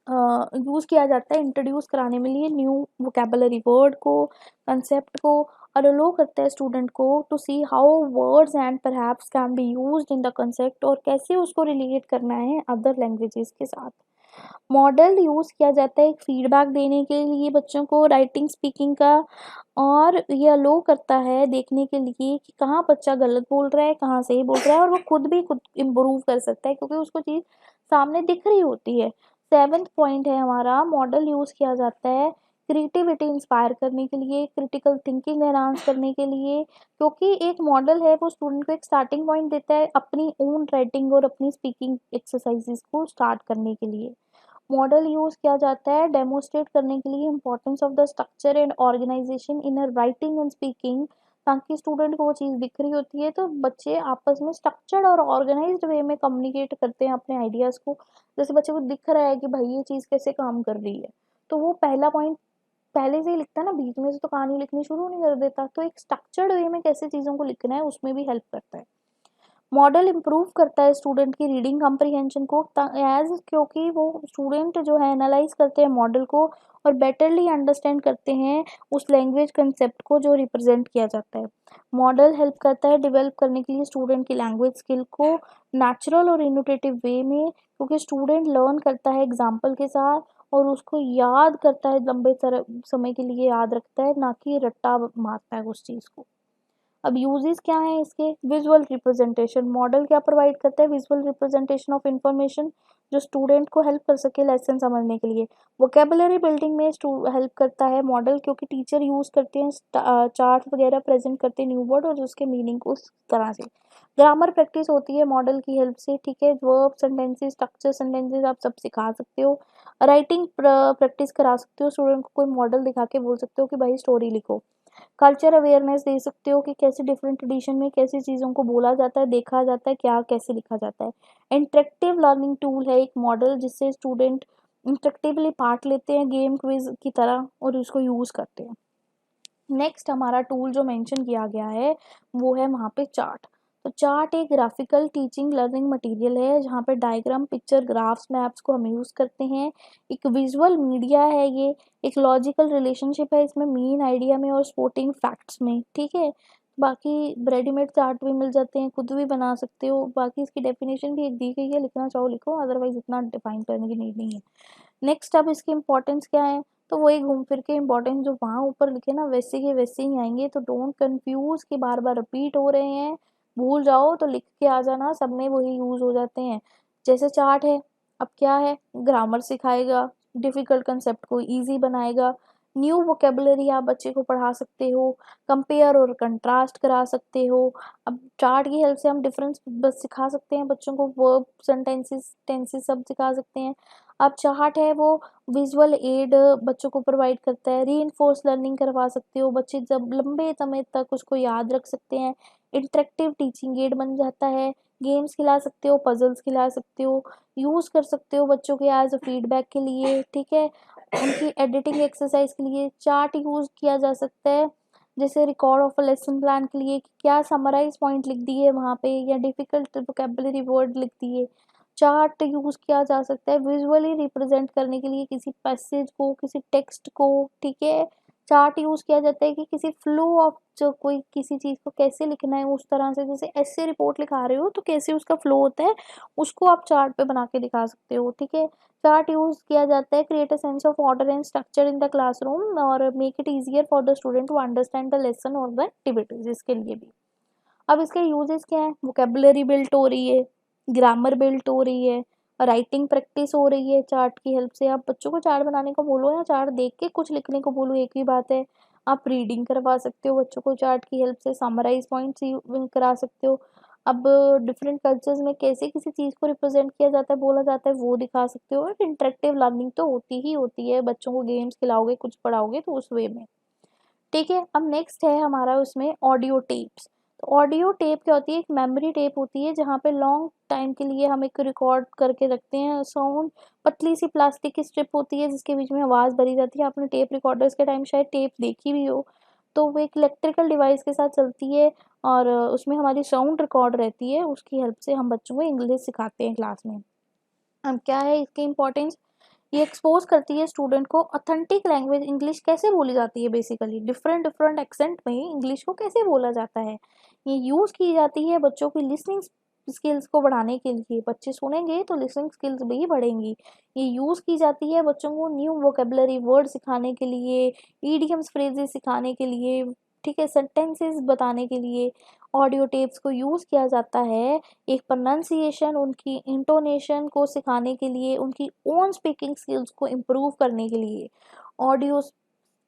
यूज़ किया जाता है इंट्रोड्यूस कराने में लिए न्यू वोकेबलरी वर्ड को, कंसेप्ट को, और अलो करता है स्टूडेंट को to see how words and perhaps can be used in the concept, और कैसे उसको रिलेट करना है अदर लैंग्वेजेस के साथ। मॉडल यूज़ किया जाता है एक फीडबैक देने के लिए बच्चों को राइटिंग स्पीकिंग का, और ये अलो करता है देखने के लिए कि कहाँ बच्चा गलत बोल रहा है, कहाँ सही बोल रहा है, और वो खुद इम्प्रूव कर सकता है क्योंकि उसको चीज़ सामने दिख रही होती है। 7th पॉइंट है हमारा, मॉडल यूज़ किया जाता है क्रिएटिविटी इंस्पायर करने के लिए, क्रिटिकल थिंकिंग एनहांस करने के लिए, क्योंकि एक मॉडल है वो स्टूडेंट को एक स्टार्टिंग पॉइंट देता है अपनी ओन राइटिंग और अपनी स्पीकिंग एक्सरसाइजेस को स्टार्ट करने के लिए। मॉडल यूज़ किया जाता है डेमोन्स्ट्रेट करने के लिए importance of the structure and organization in a writing and speaking, ताकि स्टूडेंट को वो चीज़ दिख रही होती है तो बच्चे आपस में स्ट्रक्चर्ड और ऑर्गेनाइज्ड वे में कम्युनिकेट करते हैं अपने आइडियाज़ को। जैसे बच्चे को दिख रहा है कि भाई ये चीज़ कैसे काम कर रही है, तो वो पहला पॉइंट पहले से ही लिखता है ना, बीच में से तो कहानी लिखनी शुरू नहीं कर देता। तो एक स्ट्रक्चर्ड वे में कैसे चीज़ों को लिखना है उसमें भी हेल्प करता है। मॉडल इम्प्रूव करता है स्टूडेंट की रीडिंग कम्प्रीहेंशन को, एज क्योंकि वो स्टूडेंट जो है एनालाइज करते हैं मॉडल को और बेटरली अंडरस्टैंड करते हैं उस लैंग्वेज कंसेप्ट को जो रिप्रेजेंट किया जाता है। मॉडल हेल्प करता है डेवलप करने के लिए स्टूडेंट की लैंग्वेज स्किल को नेचुरल और इनोवेटिव वे में, क्योंकि स्टूडेंट लर्न करता है एग्जाम्पल के साथ और उसको याद करता है, लंबे समय के लिए याद रखता है, ना कि रट्टा मारता है उस चीज़ को। अब यूजेस क्या है इसके? विजुअल रिप्रेजेंटेशन, मॉडल क्या प्रोवाइड करता है? विजुअल रिप्रेजेंटेशन ऑफ इंफॉर्मेशन, जो स्टूडेंट को हेल्प कर सके लेसन समझने के लिए। वोकेबुलरी बिल्डिंग में हेल्प करता है मॉडल, क्योंकि टीचर यूज करते हैं चार्ट वगैरह प्रेजेंट करते हैं न्यू वर्ड और उसके मीनिंग को उस तरह से। ग्रामर प्रैक्टिस होती है मॉडल की हेल्प से, ठीक है, वर्ब सेंटेंसेस, स्ट्रक्चर सेंटेंसेस आप सब सिखा सकते हो। राइटिंग प्रैक्टिस करा सकते हो स्टूडेंट को, कोई मॉडल दिखा के बोल सकते हो कि भाई स्टोरी लिखो। कल्चर अवेयरनेस दे सकते हो कि कैसे डिफरेंट ट्रेडिशन में कैसी चीज़ों को बोला जाता है, देखा जाता है, क्या कैसे लिखा जाता है। इंटरेक्टिव लर्निंग टूल है एक मॉडल, जिससे स्टूडेंट इंटरेक्टिवली पार्ट लेते हैं गेम क्विज की तरह और उसको यूज़ करते हैं। नेक्स्ट हमारा टूल जो मेंशन किया गया है वो है वहाँ पे चार्ट। तो चार्ट एक ग्राफिकल टीचिंग लर्निंग मटेरियल है जहाँ पे डायग्राम, पिक्चर, ग्राफ्स, मैप्स को हम यूज़ करते हैं। एक विजुअल मीडिया है ये, एक लॉजिकल रिलेशनशिप है इसमें मेन आइडिया में और सपोर्टिंग फैक्ट्स में, ठीक है। बाकी रेडीमेड चार्ट भी मिल जाते हैं, खुद भी बना सकते हो। बाकी इसकी डेफिनेशन भी एक दी गई है, लिखना चाहो लिखो, अदरवाइज इतना डिफाइन करने की नीड नहीं है। नेक्स्ट अब इसकी इंपॉर्टेंस क्या है? तो वही घूम फिर के इम्पोर्टेंस जो वहाँ ऊपर लिखे ना वैसे के वैसे ही आएंगे, तो डोंट कंफ्यूज कि बार बार रिपीट हो रहे हैं। भूल जाओ तो लिख के आ जाना, सब में वही यूज हो जाते हैं। जैसे चार्ट है, अब क्या है, ग्रामर सिखाएगा, डिफिकल्ट कंसेप्ट को इजी बनाएगा, न्यू वोकेबुलरी आप बच्चे को पढ़ा सकते हो, कंपेयर और कंट्रास्ट करा सकते हो। अब चार्ट की हेल्प से हम डिफरेंस बस सिखा सकते हैं बच्चों को, वर्ब, सेंटेंसेस, टेंसेस सब सिखा सकते हैं। अब चार्ट है वो विजुअल एड बच्चों को प्रोवाइड करता है, रीइंफोर्स लर्निंग करवा सकते हो, बच्चे जब लंबे समय तक उसको याद रख सकते हैं। इंटरेक्टिव टीचिंग एड बन जाता है, गेम्स खिला सकते हो, पजल्स खिला सकते हो, यूज़ कर सकते हो बच्चों के एज अ फीडबैक के लिए, ठीक है। उनकी एडिटिंग एक्सरसाइज के लिए चार्ट यूज़ किया जा सकता है, जैसे record of a lesson plan के लिए कि क्या समराइज पॉइंट लिख दिए वहाँ पे या डिफिकल्ट वोकेबुलरी वर्ड लिख दिए। चार्ट यूज़ किया जा सकता है विजुअली रिप्रेजेंट करने के लिए किसी पैसेज को, किसी टेक्स्ट को, ठीक है। चार्ट यूज़ किया जाता है कि किसी फ्लो ऑफ जो कोई किसी चीज़ को कैसे लिखना है उस तरह से, जैसे ऐसे रिपोर्ट लिखा रहे हो तो कैसे उसका फ्लो होता है उसको आप चार्ट पे बना के दिखा सकते हो, ठीक है। चार्ट यूज़ किया जाता है create a sense of order and structure in the classroom और make it easier for the student to understand the lesson और द एक्टिविटीज, इसके लिए भी। अब इसके यूजेस क्या है? वोकेबुलरी बिल्ट हो रही है, ग्रामर बिल्ट हो रही है, राइटिंग प्रैक्टिस हो रही है चार्ट की हेल्प से। आप बच्चों को चार्ट बनाने को बोलो या चार्ट देख के कुछ लिखने को बोलो, एक ही बात है। आप रीडिंग करवा सकते हो बच्चों को चार्ट की हेल्प से, समराइज पॉइंट्स करा सकते हो। अब डिफरेंट कल्चर्स में कैसे किसी चीज़ को रिप्रेजेंट किया जाता है, बोला जाता है, वो दिखा सकते हो। और इंटरेक्टिव लर्निंग तो होती ही होती है, बच्चों को गेम्स खिलाओगे, कुछ पढ़ाओगे तो उस वे में, ठीक है। अब नेक्स्ट है हमारा उसमें ऑडियो टेप्स। तो ऑडियो टेप क्या होती है? एक मेमोरी टेप होती है जहाँ पे लॉन्ग टाइम के लिए हम एक रिकॉर्ड करके रखते हैं साउंड। पतली सी प्लास्टिक की स्ट्रिप होती है जिसके बीच में आवाज़ भरी जाती है। आपने टेप रिकॉर्डर्स के टाइम शायद टेप देखी भी हो। तो वो एक इलेक्ट्रिकल डिवाइस के साथ चलती है और उसमें हमारी साउंड रिकॉर्ड रहती है, उसकी हेल्प से हम बच्चों को इंग्लिश सिखाते हैं क्लास में। अब क्या है इसकी इम्पोर्टेंस? ये एक्सपोज करती है स्टूडेंट को ऑथेंटिक लैंग्वेज इंग्लिश कैसे बोली जाती है, बेसिकली डिफरेंट डिफरेंट एक्सेंट में इंग्लिश को कैसे बोला जाता है। ये यूज़ की जाती है बच्चों की लिसनिंग स्किल्स को बढ़ाने के लिए, बच्चे सुनेंगे तो लिसनिंग स्किल्स भी बढ़ेंगी। ये यूज़ की जाती है बच्चों को न्यू वोकेबुलरी वर्ड सिखाने के लिए, ईडियम्स फ्रेजेस सिखाने के लिए, ठीक है, सेंटेंसेस बताने के लिए। ऑडियो टेप्स को यूज़ किया जाता है एक प्रोनाउंसिएशन, उनकी इंटोनेशन को सिखाने के लिए, उनकी ओन स्पीकिंग स्किल्स को इम्प्रूव करने के लिए। ऑडियो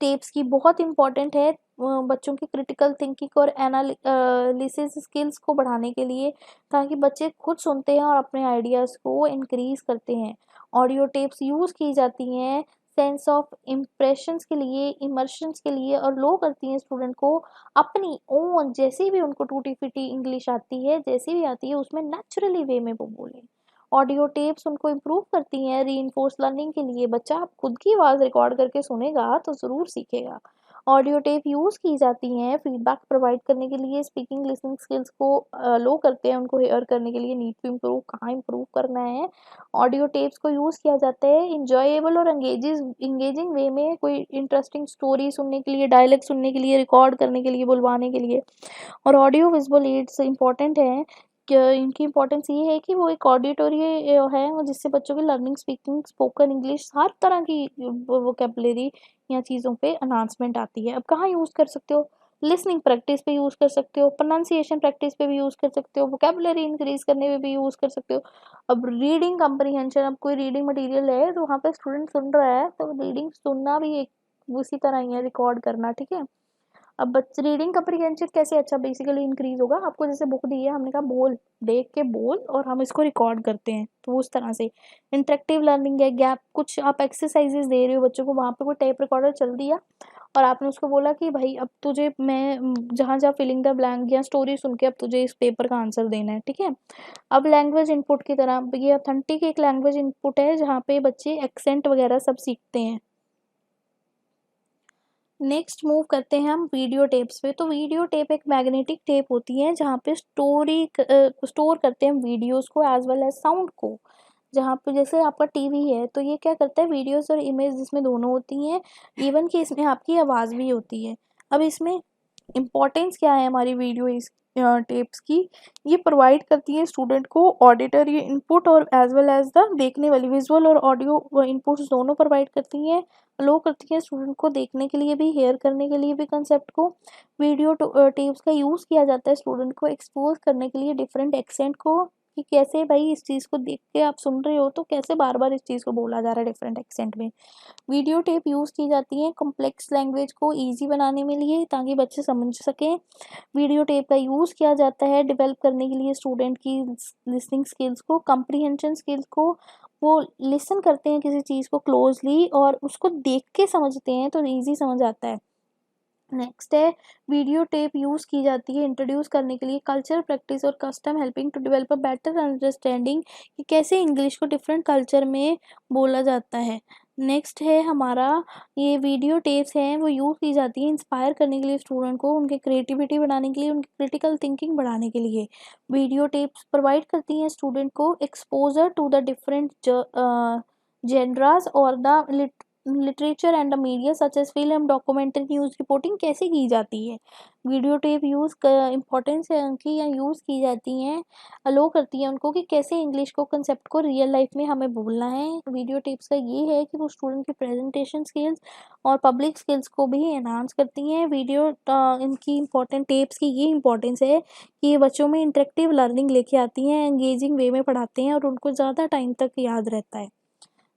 टेप्स की बहुत इंपॉर्टेंट है बच्चों की क्रिटिकल थिंकिंग और एनालिसिस स्किल्स को बढ़ाने के लिए, ताकि बच्चे खुद सुनते हैं और अपने आइडियाज़ को इंक्रीज करते हैं। ऑडियो टेप्स यूज़ की जाती हैं सेंस ऑफ इम्प्रेशंस के लिए, इमर्शंस के लिए, और लो करती हैं स्टूडेंट को अपनी ओन जैसी भी उनको टूटी फूटी इंग्लिश आती है, जैसी भी आती है उसमें नेचुरली वे में वो बोलें। ऑडियो टेप्स उनको इम्प्रूव करती हैं रीइंफोर्स लर्निंग के लिए। बच्चा आप खुद की आवाज़ रिकॉर्ड करके सुनेगा तो ज़रूर सीखेगा। ऑडियो टेप यूज़ की जाती हैं फीडबैक प्रोवाइड करने के लिए, स्पीकिंग लिसनिंग स्किल्स को लो करते हैं, उनको हेयर करने के लिए, नीड टू इम्प्रूव, कहाँ इम्प्रूव करना है। ऑडियो टेप्स को यूज़ किया जाता है इंजॉयबल और इंगेजिंग वे में, कोई इंटरेस्टिंग स्टोरी सुनने के लिए, डायलॉग सुनने के लिए, रिकॉर्ड करने के लिए, बुलवाने के लिए। और ऑडियो विजुअल एड्स इंपॉर्टेंट हैं कि इनकी इंपॉर्टेंस ये है कि वो एक ऑडिटोरी है और जिससे बच्चों की लर्निंग, स्पीकिंग, स्पोकन इंग्लिश, हर तरह की वोकेबलरी या चीज़ों पे एनहांसमेंट आती है। अब कहाँ यूज़ कर सकते हो? लिसनिंग प्रैक्टिस पे यूज़ कर सकते हो, प्रोनाउंसिएशन प्रैक्टिस पे भी यूज़ कर सकते हो, वोकेबलरी इंक्रीज करने में भी यूज़ कर सकते हो। अब रीडिंग कम्प्रीहेंशन, अब कोई रीडिंग मटेरियल है तो वहाँ पे स्टूडेंट सुन रहा है तो रीडिंग सुनना भी एक उसी तरह ही है, रिकॉर्ड करना, ठीक है। अब बच्चे रीडिंग कम्प्रीहेंशन कैसे अच्छा बेसिकली इंक्रीज होगा, आपको जैसे बुक दी है, हमने कहा बोल, देख के बोल, और हम इसको रिकॉर्ड करते हैं, तो उस तरह से इंटरेक्टिव लर्निंग है। गैप, कुछ आप एक्सरसाइजेस दे रहे हो बच्चों को, वहाँ पे कोई टेप रिकॉर्डर चल दिया और आपने उसको बोला कि भाई अब तुझे मैं जहाँ जहाँ फिलिंग द ब्लैंक या स्टोरी सुन के अब तुझे इस पेपर का आंसर देना है, ठीक है। अब लैंग्वेज इनपुट की तरह, ये ऑथेंटिक एक लैंग्वेज इनपुट है जहाँ पे बच्चे एक्सेंट वगैरह सब सीखते हैं। नेक्स्ट मूव करते हैं हम वीडियो टेप्स पे। तो वीडियो टेप एक मैग्नेटिक टेप होती है जहाँ पे स्टोर करते हैं वीडियोस को एज वेल एज साउंड को। जहाँ पे जैसे आपका टीवी है तो ये क्या करता है, वीडियोस और इमेज जिसमें दोनों होती हैं, इवन कि इसमें आपकी आवाज़ भी होती है। अब इसमें इम्पॉर्टेंस क्या है हमारी वीडियो इस टेप्स की, ये प्रोवाइड करती है स्टूडेंट को ऑडिटरी इनपुट और एज वेल एज द देखने वाली विजुअल और ऑडियो इनपुट्स दोनों प्रोवाइड करती हैं, अलो करती है स्टूडेंट को देखने के लिए भी, हेयर करने के लिए भी कंसेप्ट को। वीडियो टेप्स का यूज़ किया जाता है स्टूडेंट को एक्सपोज करने के लिए डिफरेंट एक्सेंट को, कि कैसे भाई इस चीज़ को देख के आप सुन रहे हो तो कैसे बार बार इस चीज़ को बोला जा रहा है डिफरेंट एक्सेंट में। वीडियो टेप यूज़ की जाती है कॉम्प्लेक्स लैंग्वेज को ईजी बनाने में लिए, ताकि बच्चे समझ सकें। वीडियो टेप का यूज़ किया जाता है डेवलप करने के लिए स्टूडेंट की लिसनिंग स्किल्स को, कंप्रीहेंशन स्किल्स को। वो लिसन करते हैं किसी चीज़ को क्लोजली और उसको देख के समझते हैं तो ईजी समझ आता है। नेक्स्ट है, वीडियो टेप यूज़ की जाती है इंट्रोड्यूस करने के लिए कल्चर प्रैक्टिस और custom, helping to develop a better understanding कि कैसे इंग्लिश को डिफरेंट कल्चर में बोला जाता है। नेक्स्ट है हमारा, ये वीडियो टेप्स हैं वो यूज़ की जाती है इंस्पायर करने के लिए स्टूडेंट को, उनके क्रिएटिविटी बढ़ाने के लिए, उनकी क्रिटिकल थिंकिंग बढ़ाने के लिए। वीडियो टेप्स प्रोवाइड करती हैं स्टूडेंट को exposure to the different genres और the literature and the media such as film, documentary, news reporting कैसे की जाती है। वीडियो टेप यूज़ इम्पोर्टेंस है उनकी, या यूज़ की जाती हैं, अलो करती हैं उनको कि कैसे इंग्लिश को कंसेप्ट को रियल लाइफ में हमें बोलना है। वीडियो टिप्स का ये है कि वो स्टूडेंट की प्रेजेंटेशन स्किल्स और पब्लिक स्किल्स को भी एनहांस करती हैं। वीडियो इनकी इंपॉर्टेंट टेप्स की ये इंपॉर्टेंस है कि ये बच्चों में इंटरेक्टिव लर्निंग लेके आती हैं, एंगेजिंग वे में पढ़ाते हैं और उनको ज़्यादा टाइम तक याद रहता है।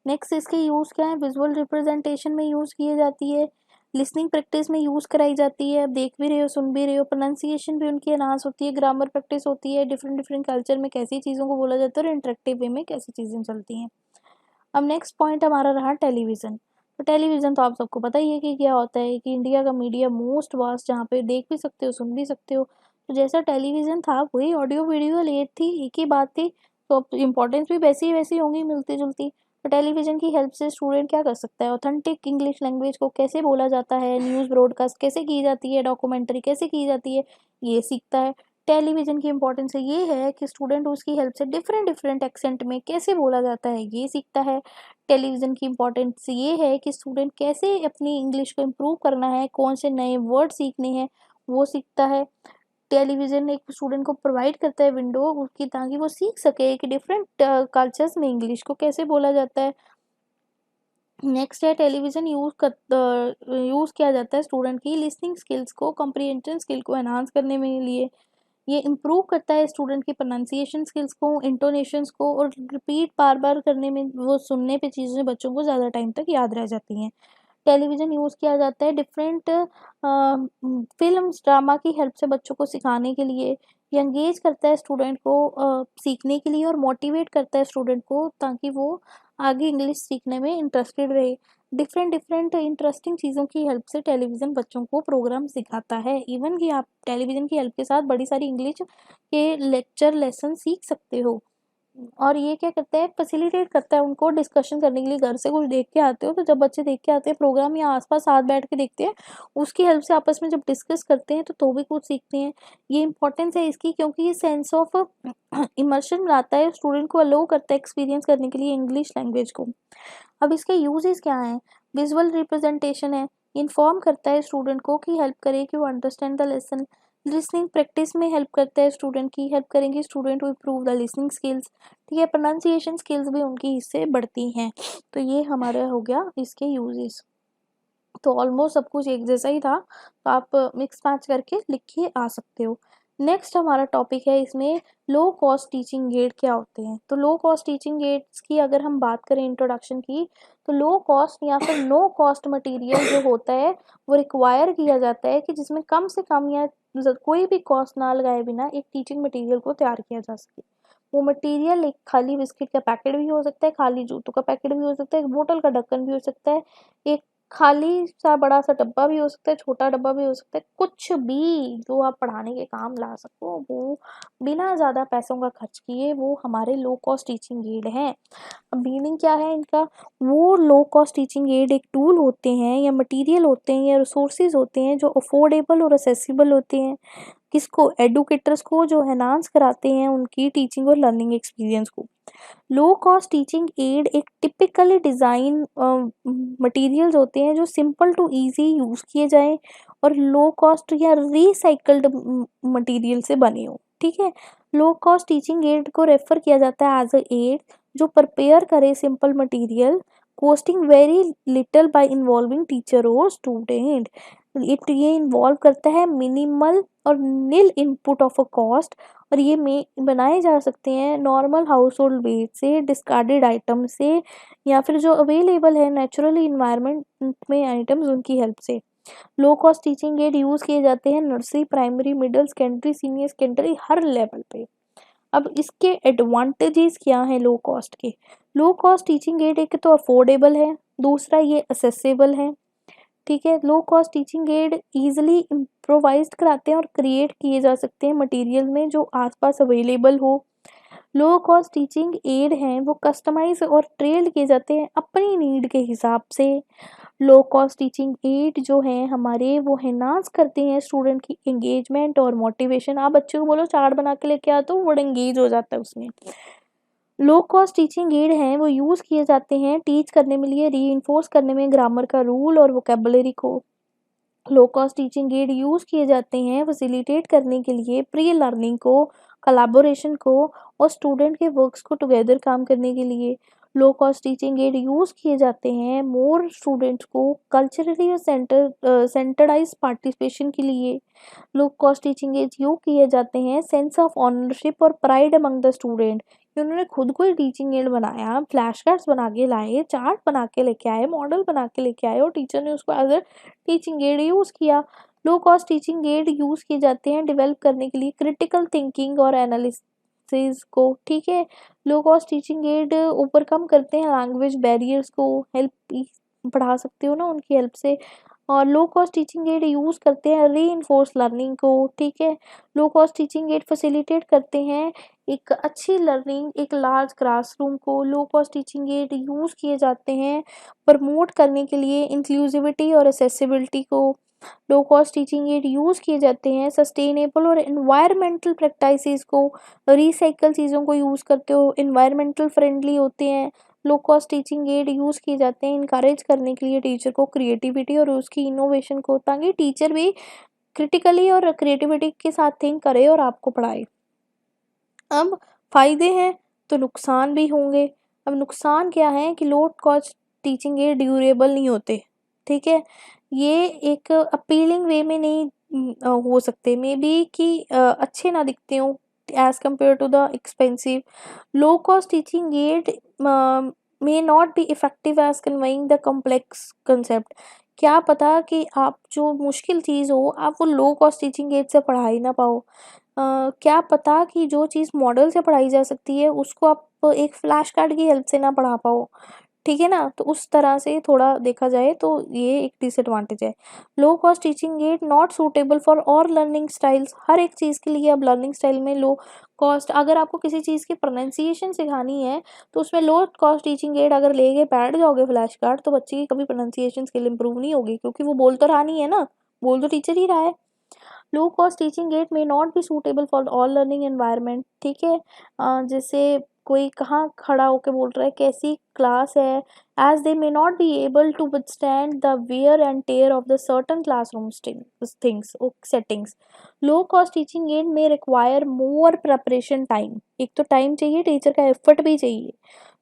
नेक्स्ट इसके यूज़ क्या है, विजुअल रिप्रेजेंटेशन में यूज़ की जाती है, लिसनिंग प्रैक्टिस में यूज़ कराई जाती है, देख भी रहे हो सुन भी रहे हो, प्रोनाउंसिएशन भी उनकी एनहांस होती है, ग्रामर प्रैक्टिस होती है, डिफरेंट डिफरेंट कल्चर में कैसी चीज़ों को बोला जाता है और इंटरेक्टिव वे में कैसी चीज़ें चलती हैं। अब नेक्स्ट पॉइंट हमारा रहा टेलीविज़न। तो टेलीविज़न तो आप सबको पता ही है कि क्या होता है, कि इंडिया का मीडिया मोस्ट वास्ट, जहाँ पे देख भी सकते हो सुन भी सकते हो। तो जैसा टेलीविज़न था वही ऑडियो वीडियो एड थी, एक ही बात थी, तो अब इम्पोर्टेंस भी वैसी होंगी मिलती जुलती। तो टेलीविज़न की हेल्प से स्टूडेंट क्या कर सकता है, ऑथेंटिक इंग्लिश लैंग्वेज को कैसे बोला जाता है, न्यूज़ ब्रॉडकास्ट कैसे की जाती है, डॉक्यूमेंट्री कैसे की जाती है, ये सीखता है। टेलीविज़न की इंपॉर्टेंस ये है कि स्टूडेंट उसकी हेल्प से डिफरेंट डिफरेंट एक्सेंट में कैसे बोला जाता है ये सीखता है। टेलीविज़न की इंपॉर्टेंस ये है कि स्टूडेंट कैसे अपनी इंग्लिश को इम्प्रूव करना है, कौन से नए वर्ड सीखने हैं वो सीखता है। टेलीविज़न एक स्टूडेंट को प्रोवाइड करता है विंडो उसकी, ताकि वो सीख सके कि डिफरेंट कल्चर्स में इंग्लिश को कैसे बोला जाता है। नेक्स्ट है, टेलीविज़न यूज़ किया जाता है स्टूडेंट की लिसनिंग स्किल्स को, कॉम्प्रिहेंशन स्किल को एनहांस करने में लिए। ये इम्प्रूव करता है स्टूडेंट की प्रोनाउंसिएशन स्किल्स को, इंटोनेशंस को, और रिपीट बार बार करने में, वो सुनने पे चीज़ें बच्चों को ज़्यादा टाइम तक याद रह जाती हैं। टेलीविज़न यूज़ किया जाता है डिफरेंट फिल्म्स ड्रामा की हेल्प से बच्चों को सिखाने के लिए। ये एंगेज करता है स्टूडेंट को सीखने के लिए और मोटिवेट करता है स्टूडेंट को ताकि वो आगे इंग्लिश सीखने में इंटरेस्टेड रहे। डिफरेंट डिफरेंट इंटरेस्टिंग चीज़ों की हेल्प से टेलीविज़न बच्चों को प्रोग्राम सिखाता है। इवन कि आप टेलीविज़न की हेल्प के साथ बड़ी सारी इंग्लिश के लेक्चर लेसन सीख सकते हो। और ये क्या करता है, फैसिलिटेट करता है उनको डिस्कशन करने के लिए। घर से कुछ देख के आते हो तो जब बच्चे देख के आते हैं प्रोग्राम या आसपास साथ बैठ के देखते हैं, उसकी हेल्प से आपस में जब डिस्कस करते हैं तो भी कुछ सीखते हैं। ये इंपॉर्टेंस है इसकी क्योंकि ये सेंस ऑफ इमर्शन लाता है, स्टूडेंट को अलाउ करता है एक्सपीरियंस करने के लिए इंग्लिश लैंग्वेज को। अब इसके यूजेस क्या हैं? विजुअल रिप्रेजेंटेशन है, इन्फॉर्म करता है स्टूडेंट को कि हेल्प करे कि वो understand the lesson. Listening practice में हेल्प करता है स्टूडेंट की, हेल्प करेंगे student to improve the listening skills. ठीक है, प्रोनाउंसिएशन स्किल्स भी उनकी इससे बढ़ती हैं। तो ये हमारा हो गया इसके यूजेस। तो ऑलमोस्ट सब कुछ एक जैसा ही था, तो आप मिक्स मैच करके लिख के आ सकते हो। नेक्स्ट हमारा टॉपिक है इसमें लो कॉस्ट टीचिंग एड क्या होते हैं। तो लो कॉस्ट टीचिंग एड्स की अगर हम बात करें इंट्रोडक्शन की, तो लो कॉस्ट या फिर नो कॉस्ट मटेरियल जो होता है वो रिक्वायर किया जाता है कि जिसमें कम से कम या कोई भी कॉस्ट ना लगाए बिना एक टीचिंग मटेरियल को तैयार किया जा सके। वो मटेरियल एक खाली बिस्किट का पैकेट भी हो सकता है, खाली जूतों का पैकेट भी हो सकता है, एक बोतल का ढक्कन भी हो सकता है, एक खाली सा बड़ा सा डब्बा भी हो सकता है, छोटा डब्बा भी हो सकता है, कुछ भी जो आप पढ़ाने के काम ला सको वो बिना ज़्यादा पैसों का खर्च किए वो हमारे लो कॉस्ट टीचिंग एड हैं। अब मीनिंग क्या है इनका? वो लो कॉस्ट टीचिंग एड एक टूल होते हैं या मटेरियल होते हैं या रिसोर्सेज होते हैं जो अफोर्डेबल और असेसिबल होते हैं, किसको? एडुकेटर्स को, जो एनहांस कराते हैं उनकी टीचिंग और लर्निंग एक्सपीरियंस को। लो कॉस्ट टीचिंग एड एक टिपिकली डिज़ाइन मटेरियल्स होते हैं जो सिंपल टू इजी यूज़ किए जाएं और लो कॉस्ट या रिसाइकल्ड मटेरियल से बने हो। ठीक है, लो कॉस्ट टीचिंग एड को रेफर किया जाता है एज अ एड जो प्रिपेयर करे simple material costing very little bye involving teacher और स्टूडेंट। ये इन्वॉल्व करता है मिनिमल और नील इनपुट ऑफ अ कॉस्ट और ये में बनाए जा सकते हैं नॉर्मल हाउस होल्ड वेस्ट से, डिस्कार्डेड आइटम से या फिर जो अवेलेबल है नेचुरली इन्वायरमेंट में आइटम्स उनकी हेल्प से। Low cost teaching aid use किए जाते हैं nursery, primary, middle secondary, senior secondary हर लेवल पे। अब इसके एडवांटेजेस क्या हैं लो कॉस्ट के? लो कॉस्ट टीचिंग एड एक तो अफोर्डेबल है, दूसरा ये असेसिबल है। ठीक है, low cost teaching add easily improvised कराते हैं और क्रिएट किए जा सकते हैं मटेरियल में जो आसपास अवेलेबल हो। लो कॉस्ट टीचिंग एड हैं वो कस्टमाइज और ट्रेल्ड किए जाते हैं अपनी नीड के हिसाब से। लो कॉस्ट टीचिंग एड जो हैं हमारे वो एनहांस करते हैं स्टूडेंट की एंगेजमेंट और मोटिवेशन। आप बच्चे को बोलो चार्ट बना के लेके आ तो वो बड़ा एंगेज हो जाता है उसमें। लो कॉस्ट टीचिंग एड हैं वो यूज़ किए जाते हैं टीच करने में लिए री करने में ग्रामर का रूल और वोकेबलरी को। लो कॉस्ट टीचिंग एड यूज़ किए जाते हैं फैसिलिटेट करने के लिए प्री लर्निंग को, कोलैबोरेशन को और स्टूडेंट के वर्क्स को टुगेदर काम करने के लिए। लो कॉस्ट टीचिंग एड यूज़ किए जाते हैं मोर स्टूडेंट्स को कल्चरली और सेंटरडाइज पार्टिसिपेशन के लिए। लो कॉस्ट टीचिंग एड यूँ किए जाते हैं सेंस ऑफ ऑनरशिप और प्राइड अमंग द स्टूडेंट कि उन्होंने खुद को ही टीचिंग एड बनाया, फ्लैश कार्ड्स बना के लाए, चार्ट बना के लेके आए, मॉडल बना के लेके आए और टीचर ने उसको as a teaching aid use किया। Low cost teaching aid use किए जाते हैं डेवलप करने के लिए क्रिटिकल थिंकिंग और एनालिसिस को। ठीक है, low cost teaching add overcome करते हैं लैंग्वेज बैरियर्स को, हेल्प पढ़ा सकते हो ना उनकी हेल्प से। और लो कॉस्ट टीचिंग एड यूज़ करते हैं री लर्निंग को। ठीक है, low cost teaching add facilitate करते हैं एक अच्छी लर्निंग, एक लार्ज क्लासरूम को। लो कॉस्ट टीचिंग एड यूज़ किए जाते हैं प्रमोट करने के लिए इंक्लूसिविटी और एक्सेसिबिलिटी को। लो कॉस्ट टीचिंग एड यूज़ किए जाते हैं सस्टेनेबल और एनवायरमेंटल प्रैक्टिसेस को, रिसाइकल चीज़ों को यूज़ करते हो, एनवायरमेंटल फ्रेंडली होते हैं। लो कॉस्ट टीचिंग एड यूज़ किए जाते हैं इनकरेज करने के लिए टीचर को क्रिएटिविटी और उसकी इनोवेशन को, ताकि टीचर भी क्रिटिकली और क्रिएटिविटी के साथ थिंक करे और आपको पढ़ाए। अब फ़ायदे हैं तो नुकसान भी होंगे। अब नुकसान क्या है कि लो कॉस्ट टीचिंग एड ड्यूरेबल नहीं होते। ठीक है, ये एक अपीलिंग वे में नहीं हो सकते, मे बी कि अच्छे ना दिखते हों as compare to the expensive. Low cost teaching aid may not be effective as conveying the complex concept. क्या पता कि आप जो मुश्किल चीज़ हो आप वो लो कॉस्ट टीचिंग एड से पढ़ा ही ना पाओ। क्या पता कि जो चीज़ मॉडल से पढ़ाई जा सकती है उसको आप एक फ्लैश कार्ड की हेल्प से ना पढ़ा पाओ, ठीक है ना। तो उस तरह से थोड़ा देखा जाए तो ये एक डिसएडवांटेज है। Low cost teaching add not suitable for और लर्निंग स्टाइल्स। हर एक चीज़ के लिए अब लर्निंग स्टाइल में लो कॉस्ट, अगर आपको किसी चीज़ की प्रोनाउंसिएशन सिखानी है तो उसमें लो कॉस्ट टीचिंग एड अगर लेके बैठ जाओगे फ्लैश कार्ड, तो बच्चे की कभी प्रोनाउंसिएशन स्किल इंप्रूव नहीं होगी, क्योंकि वो बोल तो रहा नहीं है ना, बोल तो टीचर ही रहा है। Low cost teaching aid may not B suitable for all learning environment, ठीक है। जैसे कोई कहाँ खड़ा होकर बोल रहा है कैसी क्लास है, as they may not be able to withstand the wear and tear of the certain classroom things settings. Low cost teaching aid may require more preparation time, एक तो टाइम चाहिए, टीचर का एफर्ट भी चाहिए।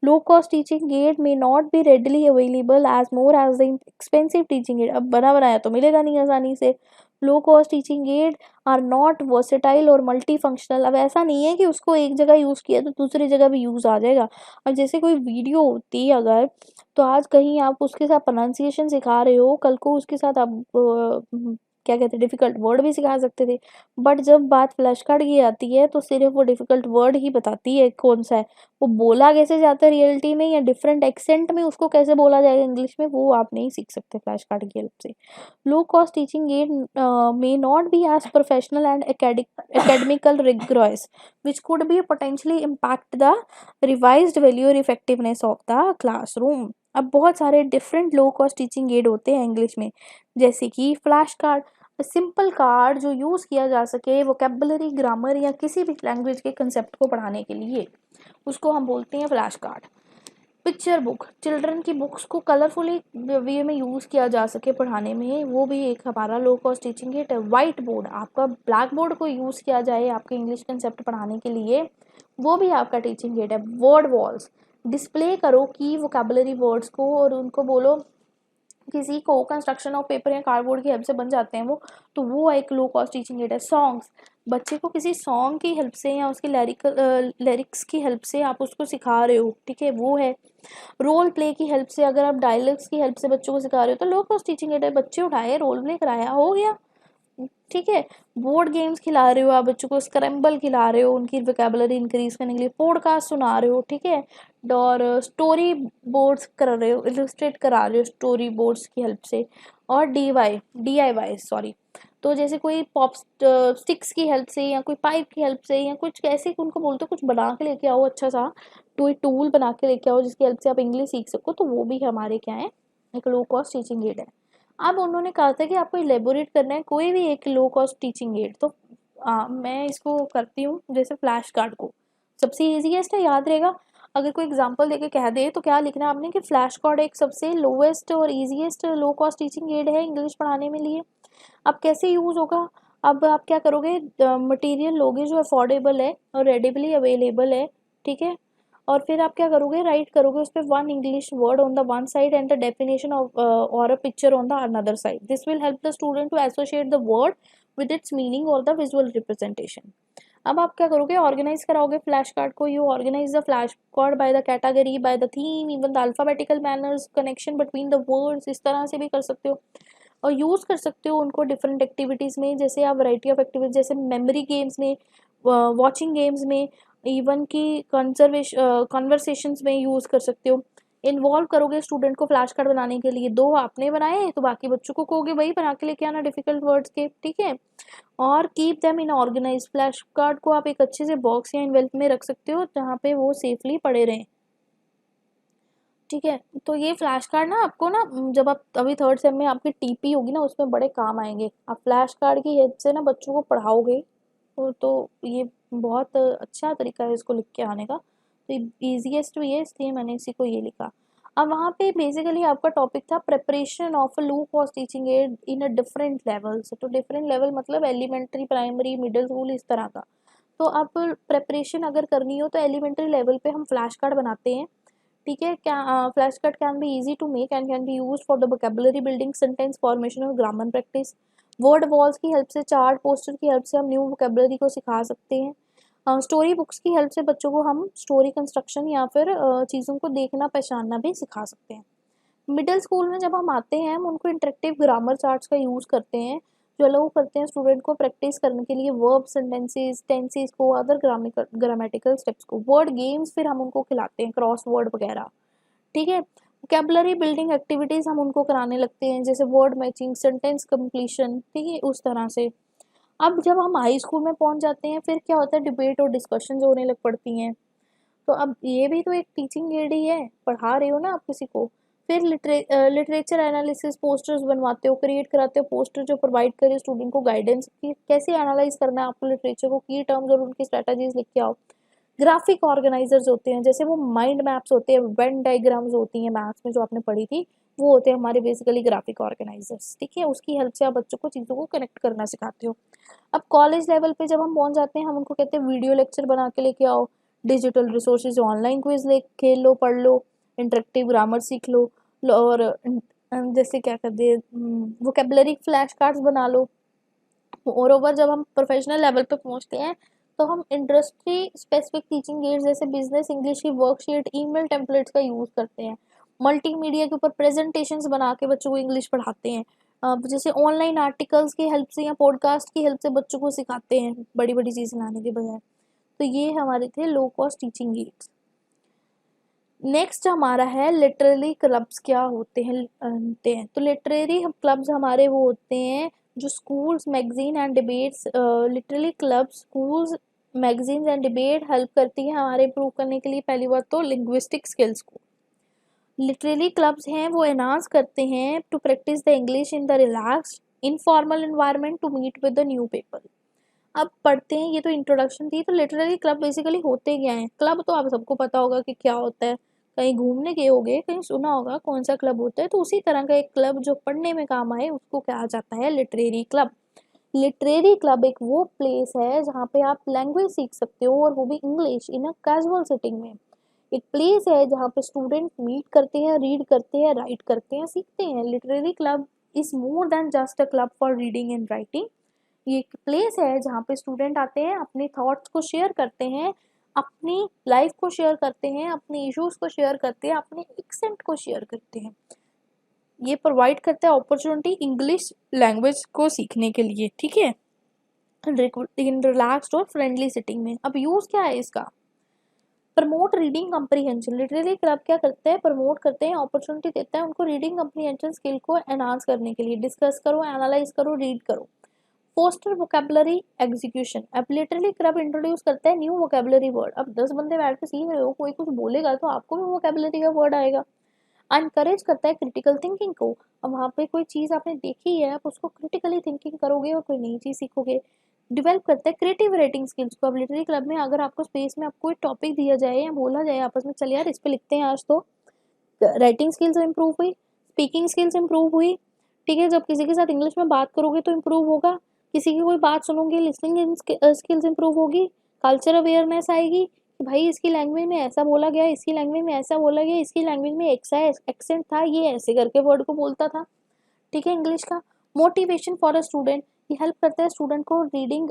Low cost teaching aid may not be readily available as more as the expensive teaching aid. अब बना बनाया तो मिलेगा नहीं आसानी से। Low cost teaching aid are not versatile और मल्टी फंक्शनल। अब ऐसा नहीं है कि उसको एक जगह यूज़ किया तो दूसरी जगह भी यूज़ आ जाएगा। अब जैसे कोई वीडियो होती है अगर, तो आज कहीं आप उसके साथ प्रोनाउंसिएशन सिखा रहे हो, कल को उसके साथ आप क्या कहते हैं डिफ़िकल्ट वर्ड भी सिखा सकते थे। बट जब बात फ्लैश कार्ड की आती है तो सिर्फ वो डिफ़िकल्ट वर्ड ही बताती है कौन सा है, वो बोला कैसे जाता है रियलिटी में या डिफरेंट एक्सेंट में उसको कैसे बोला जाएगा इंग्लिश में, वो आप नहीं सीख सकते फ्लैश कार्ड की हेल्प से। Low cost teaching aid may not be as professional and academical rigorous, which could be potentially impact the revised value or effectiveness of the classroom. अब बहुत सारे डिफरेंट लो कॉस्ट टीचिंग एड होते हैं English में, जैसे कि flash card, simple card जो use किया जा सके वोकेबलरी, ग्रामर या किसी भी लैंग्वेज के कंसेप्ट को पढ़ाने के लिए, उसको हम बोलते हैं flash card. Picture book, children की बुक्स को कलरफुली वे में यूज़ किया जा सके पढ़ाने में, वो भी एक हमारा लो कॉस्ट टीचिंग एड है। वाइट बोर्ड, आपका ब्लैक बोर्ड को यूज़ किया जाए आपके इंग्लिश कंसेप्ट पढ़ाने के लिए, वो भी आपका टीचिंग एड है। वर्ड वॉल्स, डिस्प्ले करो की वोकेबलरी वर्ड्स को और उनको बोलो, किसी को कंस्ट्रक्शन ऑफ पेपर या कार्डबोर्ड की हेल्प से बन जाते हैं तो वो एक लो कॉस्ट टीचिंग एड है। सॉन्ग्स, बच्चे को किसी सॉन्ग की हेल्प से या उसकी लिरिक्स की हेल्प से आप उसको सिखा रहे हो, ठीक है, वो है। रोल प्ले की हेल्प से, अगर आप डायलॉग्स की हेल्प से बच्चों को सिखा रहे हो तो लो कॉस्ट टीचिंग एड है। बच्चे उठाए, रोल प्ले कराया, हो गया, ठीक है। बोर्ड गेम्स खिला रहे हो आप बच्चों को, स्क्रैम्बल खिला रहे हो उनकी वोकेबलरी इंक्रीज करने के लिए, पॉडकास्ट सुना रहे हो, ठीक है। और स्टोरी बोर्ड्स कर रहे हो, इलस्ट्रेट करा रहे हो स्टोरी बोर्ड्स की हेल्प से। और DIY सॉरी, तो जैसे कोई पॉप स्टिक्स की हेल्प से या कोई पाइप की हेल्प से या कुछ कैसे उनको बोलते हो कुछ बना के लेके आओ, अच्छा सा टूल बना के लेके आओ जिसकी हेल्प से आप इंग्लिश सीख सको, तो वो भी हमारे क्या है, एक लो कॉस्ट टीचिंग एड है। अब उन्होंने कहा था कि आपको इलेबोरेट करना है कोई भी एक लो कॉस्ट टीचिंग एड, तो मैं इसको करती हूँ जैसे फ्लैश कार्ड को सबसे ईजीएस्ट है, याद रहेगा। अगर कोई एग्जांपल देके कह दे तो क्या लिखना है आपने कि फ्लैश कार्ड एक सबसे लोएस्ट और ईजीएस्ट लो कॉस्ट टीचिंग एड है इंग्लिश पढ़ाने में लिए। अब कैसे यूज़ होगा, अब आप क्या करोगे, मटेरियल लोगे जो अफोर्डेबल है और रेडिबली अवेलेबल है, ठीक है। और फिर आप क्या करोगे, राइट करोगे उस पर one English word on the one side and the definition of और a picture on the another side. This will help the student to associate the word with its meaning और द विजुअल रिप्रेजेंटेशन। अब आप क्या करोगे, organise कराओगे flash card को। You organise the flash card by the category, by the theme, even the alphabetical manners, connection between the words, इस तरह से भी कर सकते हो। और यूज़ कर सकते हो उनको डिफरेंट एक्टिविटीज़ में, जैसे आप वैरायटी ऑफ एक्टिविटीज जैसे मेमोरी गेम्स में, वॉचिंग गेम्स में, इवन की कन्वर्सेशंस में यूज़ कर सकते हो। इन्वॉल्व करोगे स्टूडेंट को फ्लैश कार्ड बनाने के लिए, दो आपने बनाए तो बाकी बच्चों को कहोगे भाई बना के लेके आना डिफिकल्ट वर्ड्स के, ठीक है। और keep them in organize, flash card को आप एक अच्छे से बॉक्स या इन्वेल्प में रख सकते हो जहाँ पे वो सेफली पड़े रहें, ठीक है। तो ये फ्लैश कार्ड ना आपको ना जब आप अभी थर्ड सेम में आपकी TP होगी ना उसमें बड़े काम आएंगे। आप फ्लैश कार्ड की हेल्प से ना बच्चों को पढ़ाओगे तो ये बहुत अच्छा तरीका है इसको लिख के आने का, तो ईजीएस्ट भी है इसलिए मैंने इसी को ये लिखा। अब वहाँ पे बेसिकली आपका टॉपिक था preparation of a low cost teaching add in a different levels. तो डिफरेंट लेवल मतलब एलिमेंट्री, प्राइमरी, मिडिल स्कूल, इस तरह का। तो अब प्रिपरेशन अगर करनी हो तो एलिमेंट्री लेवल पे हम फ्लैश कार्ड बनाते हैं, ठीक है। क्या flash card can be easy to make and can be use for the vocabulary building, sentence formation और ग्रामर प्रैक्टिस। वर्ड वॉल्स की हेल्प से, चार्ट पोस्टर की हेल्प से हम न्यू वोकेबलरी को सिखा सकते हैं। स्टोरी बुक्स की हेल्प से बच्चों को हम स्टोरी कंस्ट्रक्शन या फिर चीज़ों को देखना पहचानना भी सिखा सकते हैं। मिडिल स्कूल में जब हम आते हैं हम उनको इंटरेक्टिव ग्रामर चार्ट्स का यूज़ करते हैं, जो अलाउ करते हैं स्टूडेंट को प्रैक्टिस करने के लिए वर्ब सेंटेंसेस, टेंसेस को, अदर ग्रामेटिकल स्टेप्स को। वर्ड गेम्स फिर हम उनको खिलाते हैं, क्रॉस वर्ड वगैरह, ठीक है। वोकैबुलरी बिल्डिंग एक्टिविटीज़ हम उनको कराने लगते हैं, जैसे वर्ड मैचिंग, सेंटेंस कंप्लीशन, ठीक है, उस तरह से। अब जब हम हाई स्कूल में पहुंच जाते हैं फिर क्या होता है, डिबेट और डिस्कशन होने लग पड़ती हैं। तो अब ये भी तो एक टीचिंग एड ही है, पढ़ा रहे हो ना आप किसी को। फिर लिटरेचर एनालिसिस, पोस्टर्स बनवाते हो, क्रिएट कराते हो पोस्टर जो प्रोवाइड करे स्टूडेंट को गाइडेंस की कैसे एनालाइज करना है आपको लिटरेचर को, की टर्म्स और उनकी स्ट्रेटजीज लिख के आओ। ग्राफिक ऑर्गेनाइजर्स होते हैं, जैसे वो माइंड मैप्स होते हैं, वेन डायग्राम्स होती हैं मैथ्स में जो आपने पढ़ी थी, वो होते हैं हमारे बेसिकली ग्राफिक ऑर्गेनाइजर्स, ठीक है। उसकी हेल्प से आप बच्चों को चीज़ों को कनेक्ट करना सिखाते हो। अब कॉलेज लेवल पे जब हम पहुंच जाते हैं हम उनको कहते हैं वीडियो लेक्चर बना के लेके आओ, डिजिटल रिसोर्सेज, ऑनलाइन क्विज ले खेल लो, पढ़ लो, इंटरेक्टिव ग्रामर सीख लो, और जैसे क्या कहते हैं वोकेबलरी फ्लैश कार्ड्स बना लो। और ओवर जब हम प्रोफेशनल लेवल पे पहुंचते हैं तो हम इंडस्ट्री स्पेसिफिक टीचिंग एड्स जैसे बिजनेस इंग्लिश की वर्कशीट, ईमेल टेम्पलेट्स का यूज़ करते हैं। मल्टीमीडिया के ऊपर प्रेजेंटेशंस बना के बच्चों को इंग्लिश पढ़ाते हैं। जैसे ऑनलाइन आर्टिकल्स की हेल्प से या पॉडकास्ट की हेल्प से बच्चों को सिखाते हैं, बड़ी बड़ी चीज़ें लाने के बजाय। तो ये हमारे थे लो कॉस्ट टीचिंग एड्स। नेक्स्ट हमारा है लिटरेरी क्लब्स क्या होते हैं। तो लिटरेरी क्लब्स हमारे वो होते हैं जो schools magazine and debates, literary club schools magazine and debate help करती है हमारे इम्प्रूव करने के लिए। पहली बात तो लिंग्विस्टिक स्किल्स को लिटरेरी क्लब्स हैं वो एनहांस करते हैं to practice the English in the relaxed informal environment to meet with the new people. अब पढ़ते हैं, ये तो इंट्रोडक्शन थी। तो लिटरेरी क्लब बेसिकली होते क्या हैं। क्लब तो आप सबको पता होगा कि क्या होता है, कहीं घूमने गए होगे, कहीं सुना होगा कौन सा क्लब होता है। तो उसी तरह का एक क्लब जो पढ़ने में काम आए उसको कहा जाता है लिटरेरी क्लब। लिटरेरी क्लब एक वो प्लेस है जहाँ पे आप लैंग्वेज सीख सकते हो, और वो भी English, in a casual setting में। एक प्लेस है जहाँ पे स्टूडेंट मीट करते हैं, रीड करते हैं, राइट करते हैं, सीखते हैं। Literary club is more than just a club for reading and writing. ये एक प्लेस है जहाँ पे स्टूडेंट आते हैं, अपने थॉट्स को शेयर करते हैं, अपनी लाइफ को शेयर करते हैं, अपने इश्यूज को शेयर करते हैं, अपने एक्सेंट को शेयर करते हैं। ये प्रोवाइड करता है अपॉर्चुनिटी इंग्लिश लैंग्वेज को सीखने के लिए, ठीक है, इन रिलैक्स्ड और फ्रेंडली सिटिंग में। अब यूज क्या है इसका, promote reading comprehension. Literary club क्या करते हैं, प्रमोट करते हैं, अपॉर्चुनिटी देता है उनको रीडिंग कम्प्रीहेंशन स्किल को एनहांस करने के लिए। डिस्कस करो, एनालाइज करो, रीड करो। Foster vocabulary execution. अब लिटरली क्लब इंट्रोड्यूस करता है न्यू वोकेबलरी वर्ड। अब 10 बंदे बैठ के सीख रहे हो, कोई कुछ बोलेगा तो आपको भी वोकेबलरी का वर्ड आएगा। एनकरेज करता है क्रिटिकल थिंकिंग को। अब वहाँ पे कोई चीज़ आपने देखी है, आप उसको क्रिटिकली थिंकिंग करोगे और कोई नई चीज़ सीखोगे। डेवलप करता है क्रिएटिव राइटिंग स्किल्स को। अब लिटरेरी क्लब में अगर आपको स्पेस में आपको कोई टॉपिक दिया जाए या बोला जाए आपस में, चल यार इस पे लिखते हैं आज, तो राइटिंग स्किल्स इंप्रूव हुई, स्पीकिंग स्किल्स इंप्रूव हुई, ठीक है। जब किसी के साथ इंग्लिश में बात करोगे तो इंप्रूव होगा, किसी की कोई बात सुनोगे लिसनिंग स्किल्स इंप्रूव होगी, कल्चर अवेयरनेस आएगी कि भाई इसकी लैंग्वेज में ऐसा बोला गया, इसकी लैंग्वेज में ऐसा बोला गया, इसकी लैंग्वेज में एक्सेंट था, ये ऐसे करके वर्ड को बोलता था, ठीक है, इंग्लिश का। मोटिवेशन फॉर अ स्टूडेंट, ये हेल्प करता है स्टूडेंट को रीडिंग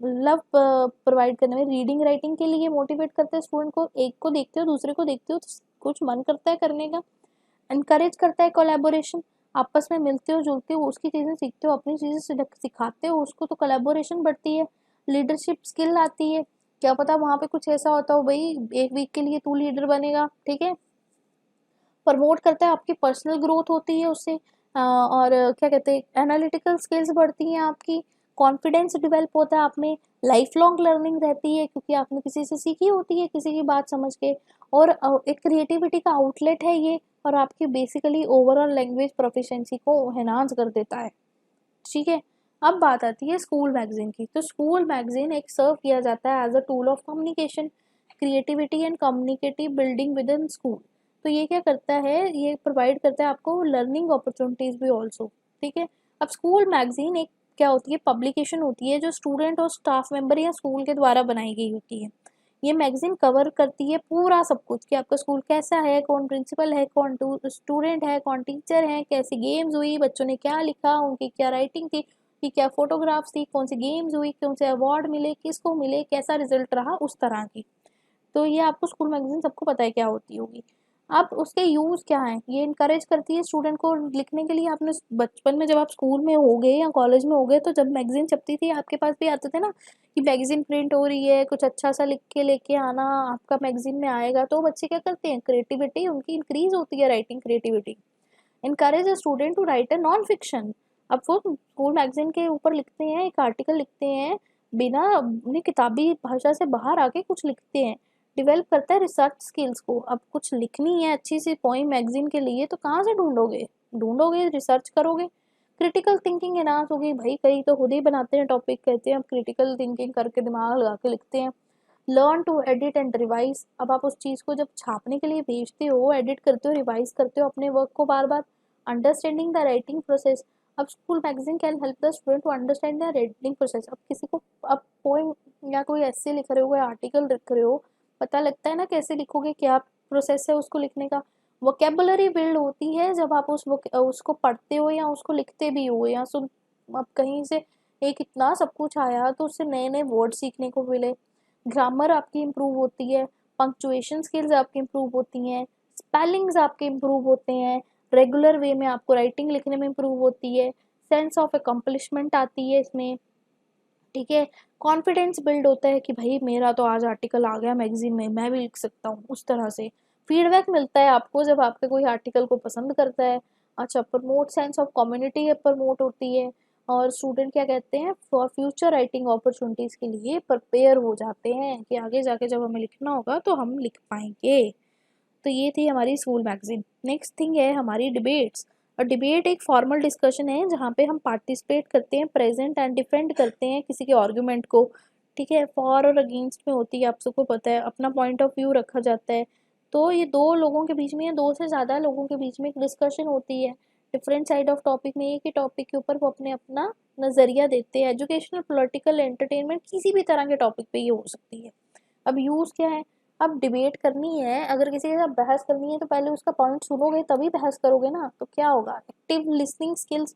लव प्रोवाइड करने में। रीडिंग राइटिंग के लिए मोटिवेट करता है स्टूडेंट को। एक को देखते हो दूसरे को देखते हो तो कुछ मन करता है करने का। एनकरेज करता है कोलैबोरेशन, आपस में मिलते हो जुलते हो, उसकी चीज़ें सीखते हो, अपनी चीज़ें सिखाते हो उसको, तो कोलैबोरेशन बढ़ती है। लीडरशिप स्किल आती है, क्या पता वहाँ पे कुछ ऐसा होता हो भाई एक वीक के लिए तू लीडर बनेगा, ठीक है। प्रमोट करता है, आपकी पर्सनल ग्रोथ होती है उससे। और क्या कहते हैं, एनालिटिकल स्किल्स बढ़ती हैं आपकी, कॉन्फिडेंस डेवलप होता है आप में, लाइफ लॉन्ग लर्निंग रहती है क्योंकि आपने किसी से सीखी होती है किसी की बात समझ के। और एक क्रिएटिविटी का आउटलेट है ये, और आपकी बेसिकली ओवरऑल लैंग्वेज प्रोफिशिएंसी को एनहांस कर देता है, ठीक है। अब बात आती है स्कूल मैगजीन की। तो स्कूल मैगजीन एक सर्व किया जाता है as a tool of communication, creativity and communicative building within school. तो ये क्या करता है, ये प्रोवाइड करता है आपको लर्निंग अपॉर्चुनिटीज भी ऑल्सो, ठीक है। अब स्कूल मैगजीन एक क्या होती है, पब्लिकेशन होती है जो स्टूडेंट और स्टाफ मेंबर या स्कूल के द्वारा बनाई गई होती है। ये मैगजीन कवर करती है पूरा सब कुछ कि आपका स्कूल कैसा है, कौन प्रिंसिपल है, कौन स्टूडेंट है, कौन टीचर है, कैसी गेम्स हुई, बच्चों ने क्या लिखा, उनकी क्या राइटिंग थी, कि क्या फोटोग्राफ्स थी, कौन सी गेम्स हुई, कौन से अवार्ड मिले, किसको मिले, कैसा रिजल्ट रहा, उस तरह की। तो ये आपको स्कूल मैगजीन सबको पता है क्या होती होगी। अब उसके यूज़ क्या हैं, ये इनकरेज करती है स्टूडेंट को लिखने के लिए। आपने बचपन में जब आप स्कूल में होगे या कॉलेज में होगे तो जब मैगजीन छपती थी आपके पास भी आते थे ना कि मैगजीन प्रिंट हो रही है, कुछ अच्छा सा लिख के लेके आना, आपका मैगजीन में आएगा। तो बच्चे क्या करते हैं, क्रिएटिविटी उनकी इंक्रीज होती है, writing creativity. Encourage a student to write a non fiction. अब वो स्कूल मैगजीन के ऊपर लिखते हैं, एक आर्टिकल लिखते हैं, बिना अपनी किताबी भाषा से बाहर आके कुछ लिखते हैं। डेवलप करता है रिसर्च स्किल्स को। अब कुछ लिखनी है अच्छी सी पोइम मैगजीन के लिए तो कहाँ से ढूंढोगे, रिसर्च करोगे। क्रिटिकल थिंकिंग एनहांस होगी। भाई कई तो खुद ही बनाते हैं टॉपिक, कहते हैं अब क्रिटिकल थिंकिंग करके दिमाग लगा के लिखते हैं। Learn to edit and revise. अब आप उस चीज़ को जब छापने के लिए भेजते हो, एडिट करते हो, रिवाइज करते हो अपने वर्क को बार बार। Understanding the writing process. अब school magazine can help the student to understand the writing process. अब किसी को अब पोइम या कोई ऐसे लिख रहे हो, कोई आर्टिकल लिख रहे हो, पता लगता है ना कैसे लिखोगे, क्या प्रोसेस है उसको लिखने का। वोकेबुलरी बिल्ड होती है जब आप उसको पढ़ते हो या उसको लिखते भी हो या सुन। अब कहीं से एक इतना सब कुछ आया तो उससे नए नए वर्ड सीखने को मिले। ग्रामर आपकी इम्प्रूव होती है, पंक्चुएशन स्किल्स आपकी इम्प्रूव होती हैं, स्पेलिंग्स आपके इम्प्रूव होते हैं, रेगुलर वे में आपको राइटिंग लिखने में इम्प्रूव होती है, सेंस ऑफ अकम्पलिशमेंट आती है इसमें। ठीक है, कॉन्फिडेंस बिल्ड होता है कि भाई मेरा तो आज आर्टिकल आ गया मैगजीन में, मैं भी लिख सकता हूँ, उस तरह से। फीडबैक मिलता है आपको जब आपके कोई आर्टिकल को पसंद करता है। अच्छा, promote sense of community promote होती है। और स्टूडेंट क्या कहते हैं, फॉर फ्यूचर राइटिंग अपॉर्चुनिटीज़ के लिए प्रिपेयर हो जाते हैं कि आगे जाके जब हमें लिखना होगा तो हम लिख पाएंगे। तो ये थी हमारी स्कूल मैगजीन। नेक्स्ट थिंग है हमारी डिबेट्स। और डिबेट एक फॉर्मल डिस्कशन है जहाँ पे हम पार्टिसिपेट करते हैं, प्रेजेंट एंड डिफेंड करते हैं किसी के आर्गूमेंट को। ठीक है, फॉर और अगेंस्ट में होती है, आप सबको पता है, अपना पॉइंट ऑफ व्यू रखा जाता है। तो ये दो लोगों के बीच में या दो से ज़्यादा लोगों के बीच में एक डिस्कशन होती है डिफरेंट साइड ऑफ टॉपिक में। एक ही टॉपिक के ऊपर वो अपने अपना नज़रिया देते हैं। एजुकेशनल, पॉलिटिकल, एंटरटेनमेंट, किसी भी तरह के टॉपिक पे ये हो सकती है। अब यूज़ क्या है, अब डिबेट करनी है, अगर किसी के साथ बहस करनी है तो पहले उसका पॉइंट सुनोगे तभी बहस करोगे ना। तो क्या होगा, एक्टिव लिसनिंग स्किल्स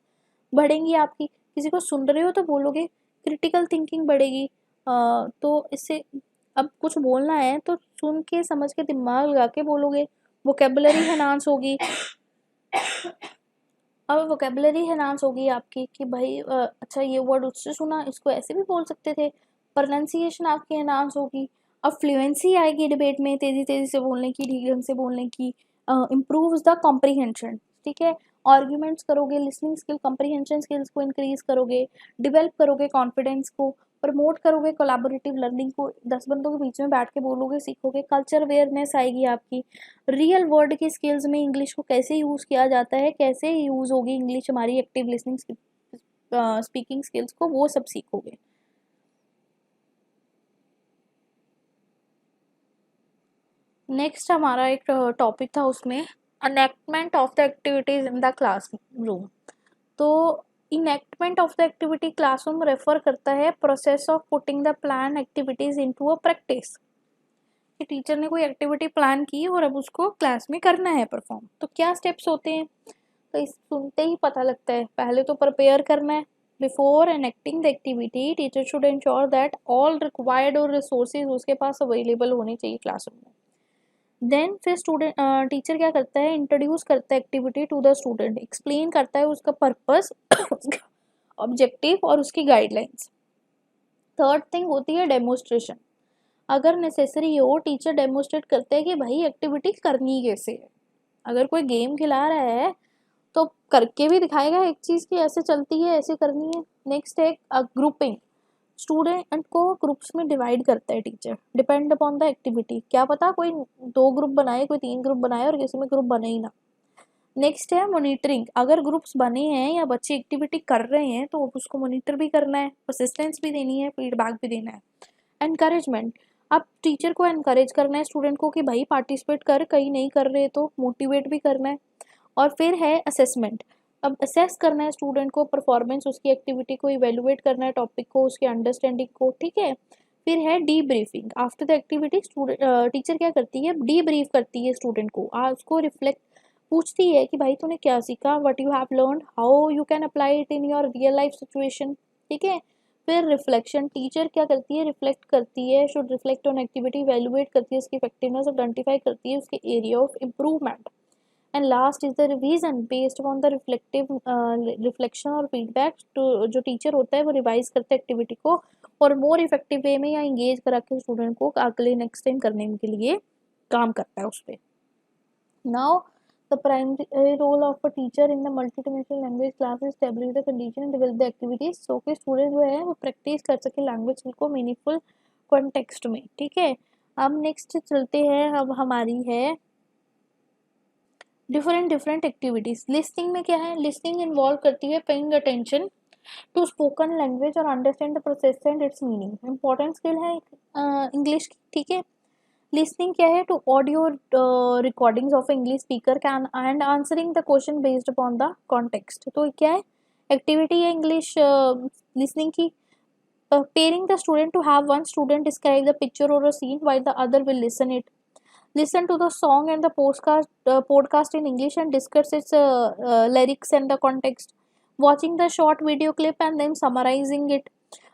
बढ़ेंगी आपकी, किसी को सुन रहे हो तो बोलोगे। क्रिटिकल थिंकिंग बढ़ेगी। तो इससे अब कुछ बोलना है तो सुन के समझ के दिमाग लगा के बोलोगे। वोकेबुलरी एनहांस होगी। अब वोकेबुलरी एनहांस होगी आपकी कि भाई अच्छा ये वर्ड उससे सुना, इसको ऐसे भी बोल सकते थे। प्रोनाउंसिएशन आपकी एनहांस होगी। अब फ्लुएंसी आएगी डिबेट में, तेज़ी तेज़ी से बोलने की, ठीक ढंग से बोलने की। Improves the comprehension. ठीक है, आर्ग्यूमेंट्स करोगे, लिसनिंग स्किल, कॉम्प्रीहेंशन स्किल्स को इंक्रीज करोगे, डेवलप करोगे कॉन्फिडेंस को, प्रमोट करोगे कोलैबोरेटिव लर्निंग को, 10 बंदों के बीच में बैठ के बोलोगे, सीखोगे, कल्चर अवेयरनेस आएगी आपकी। रियल वर्ल्ड की स्किल्स में इंग्लिश को कैसे यूज़ किया जाता है, कैसे यूज़ होगी इंग्लिश हमारी एक्टिव लिसनिंग स्पीकिंग स्किल्स को, वो सब सीखोगे। नेक्स्ट हमारा एक टॉपिक था उसमें, enactment of the activities in the classroom. तो enactment of the activity classroom refer करता है process of putting the plan activities into a practice. कि टीचर ने कोई एक्टिविटी प्लान की और अब उसको क्लास में करना है परफॉर्म, तो क्या स्टेप्स होते हैं। तो इस सुनते ही पता लगता है, पहले तो प्रिपेयर करना है। Before enacting the activity teacher should ensure that all required और रिसोर्सेज उसके पास अवेलेबल होने चाहिए क्लासरूम में। देन फिर स्टूडेंट टीचर क्या करता है, इंट्रोड्यूस करता है activity to the student, explain करता है उसका पर्पस, उसका ऑब्जेक्टिव और उसकी गाइडलाइंस। थर्ड थिंग होती है डेमोस्ट्रेशन। अगर नेसेसरी हो टीचर डेमोस्ट्रेट करते हैं कि भाई एक्टिविटी करनी कैसे है। अगर कोई गेम खिला रहा है तो करके भी दिखाएगा एक चीज़ की ऐसे चलती है, ऐसे करनी है। नेक्स्ट है ग्रुपिंग। स्टूडेंट को ग्रुप्स में डिवाइड करता है teacher, depend upon the activity. क्या पता कोई 2 ग्रुप बनाए, कोई 3 ग्रुप बनाए और किसी में ग्रुप बने ही ना। नेक्स्ट है मॉनिटरिंग। अगर ग्रुप्स बने हैं या बच्चे एक्टिविटी कर रहे हैं तो उसको मॉनिटर भी करना है, असिस्टेंस भी देनी है, फीडबैक भी देना है। एनकरेजमेंट। अब टीचर को एनकरेज करना है स्टूडेंट को कि भाई पार्टिसिपेट कर, कहीं नहीं कर रहे तो मोटिवेट भी करना है। और फिर है असेसमेंट। अब असेस करना है स्टूडेंट को, परफॉर्मेंस उसकी एक्टिविटी को इवेलुएट करना है, टॉपिक को, उसकी अंडरस्टैंडिंग को। ठीक है, फिर है D briefing. After the activity student teacher क्या करती है, डी ब्रीफ करती है स्टूडेंट को, उसको रिफ्लेक्ट पूछती है कि भाई तूने क्या सीखा, what you have learn, how you can apply it in your real life situation, ठीक है। फिर रिफ्लेक्शन, टीचर क्या करती है, रिफ्लेक्ट करती है, should reflect on activity, valuate करती है इसकी इफेक्टिवनेस, आइडेंटिफाई करती है उसके area of improvement. And last is the revision based on the reflective reflection और फीडबैक। तो जो टीचर होता है वो रिवाइज करता है एक्टिविटी को और मोर इफेक्टिव वे में या इंगेज करा के स्टूडेंट को अगले नेक्स्ट टाइम करने के लिए काम करता है उस पर। Now the primary role of a teacher in the multidimensional language class is establish the condition and develop the activities, so कि स्टूडेंट जो है वो प्रैक्टिस कर सके लैंग्वेज को मीनिंगफुल कॉन्टेक्स्ट में, ठीक है। अब नेक्स्ट चलते हैं, अब हमारी है डिफरेंट एक्टिविटीज। लिस्निंग में क्या है, लिस्निंग इन्वॉल्व करती है paying attention to spoken language और understand the process and its meaning. Important skill है इंग्लिश की, ठीक है। लिसनिंग क्या है, to audio recordings of English speaker can and answering the question based upon the context. तो क्या है, एक्टिविटी है इंग्लिश लिसनिंग की। Pairing the student, to have one student describe the picture और a scene while the other will listen it. Listen to the song and the podcast in English and discuss its lyrics and the context. Watching the short video clip and then summarizing it.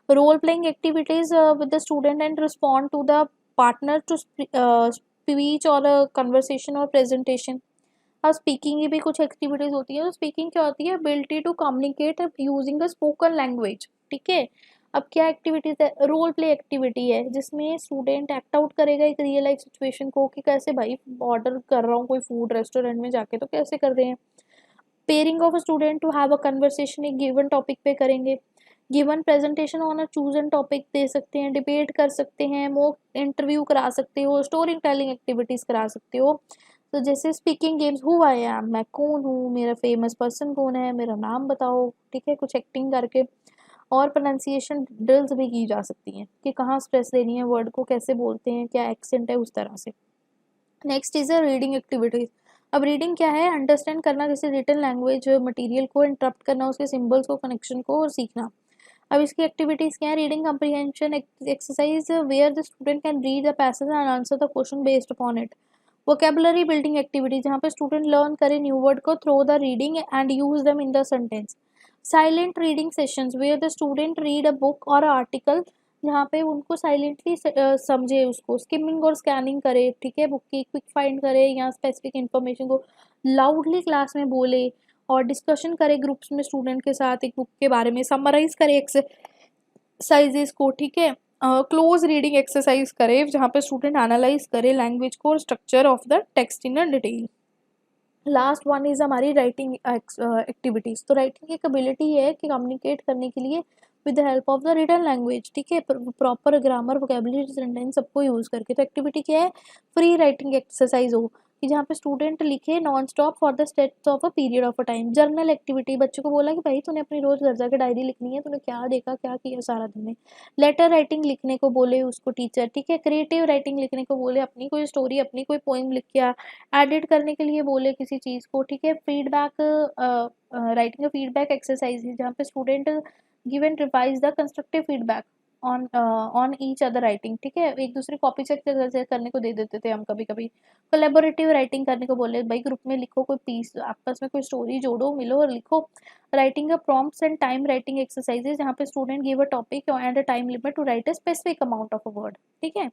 Role playing activities with the student and respond to the partner to speech or a conversation or presentation. अब speaking की भी कुछ activities होती है। तो speaking क्या होती है, ability to communicate using a spoken language, ठीक है। अब क्या एक्टिविटीज है, रोल प्ले एक्टिविटी है जिसमें स्टूडेंट एक्ट आउट करेगा एक रियल लाइफ सिचुएशन को कि कैसे भाई ऑर्डर कर रहा हूँ कोई फूड रेस्टोरेंट में जाके, तो कैसे कर रहे हैं। Pairing of student to have a conversation एक गिवन टॉपिक पे करेंगे। Given presentation on a chosen topic दे सकते हैं, डिबेट कर सकते हैं, मॉक इंटरव्यू करा सकते हो, स्टोरी टेलिंग एक्टिविटीज करा सकते हो। तो जैसे speaking games, who I am, मैं कौन हूँ, मेरा फेमस पर्सन कौन है, मेरा नाम बताओ, ठीक है, कुछ एक्टिंग करके। और प्रोनाउंसिएशन ड्रिल्स भी की जा सकती हैं कि कहाँ स्ट्रेस देनी है, वर्ड को कैसे बोलते हैं, क्या एक्सेंट है, उस तरह से। Next is a reading activities. अब रीडिंग क्या है, अंडरस्टैंड करना किसी रिटन लैंग्वेज मटेरियल को, इंटरप्ट करना उसके सिंबल्स को, कनेक्शन को और सीखना। अब इसकी एक्टिविटीज क्या है, reading comprehension exercise where the student can read the passage and answer the question based upon it. Vocabulary building activity जहाँ पे स्टूडेंट लर्न करे न्यू वर्ड को through the reading and use them in the sentence. Silent reading sessions where the student read a book और article, जहाँ पे उनको silently समझे, उसको स्किमिंग और स्कैनिंग करे, ठीक है, बुक की क्विक फाइंड करे या स्पेसिफिक इन्फॉर्मेशन को लाउडली क्लास में बोले और डिस्कशन करे ग्रुप्स में स्टूडेंट के साथ एक बुक के बारे में, समराइज करे एक्सरसाइजेस को, ठीक है। क्लोज रीडिंग एक्सरसाइज करे जहाँ पे स्टूडेंट एनालाइज करे लैंग्वेज को और structure of the text in detail. Last one is हमारी राइटिंग एक्टिविटीज। तो राइटिंग एक एबिलिटी है कि कम्युनिकेट करने के लिए with the help of the written language, ठीक है, प्रॉपर ग्रामर, वोकेबुलरी, सेंटेंस सबको यूज करके। तो एक्टिविटी क्या है, फ्री राइटिंग एक्सरसाइज हो कि जहाँ पे स्टूडेंट लिखे non stop for the steps of a period of a time. Journal activity, बच्चों को बोला कि भाई तूने अपनी रोज घर जाके डायरी लिखनी है, तूने क्या देखा क्या किया सारा दिन में। लेटर राइटिंग लिखने को बोले उसको टीचर, ठीक है। क्रिएटिव राइटिंग लिखने को बोले, अपनी कोई स्टोरी, अपनी कोई पोइम लिख के एडिट करने के लिए बोले किसी चीज़ को, ठीक है। फीडबैक राइटिंग फीडबैक एक्सरसाइज जहाँ पे student give and revise the constructive feedback on each other writing, ठीक है। एक दूसरे कॉपी चेक करने को दे देते थे हम कभी कभी। कोलेबोरेटिव राइटिंग करने को बोले, भाई ग्रुप में लिखो कोई पीस, आपस में कोई स्टोरी जोड़ो, मिलो और लिखो। Writing a prompts and time writing exercises जहाँ पे student give a topic and a time limit to write a specific amount of a word, ठीक है।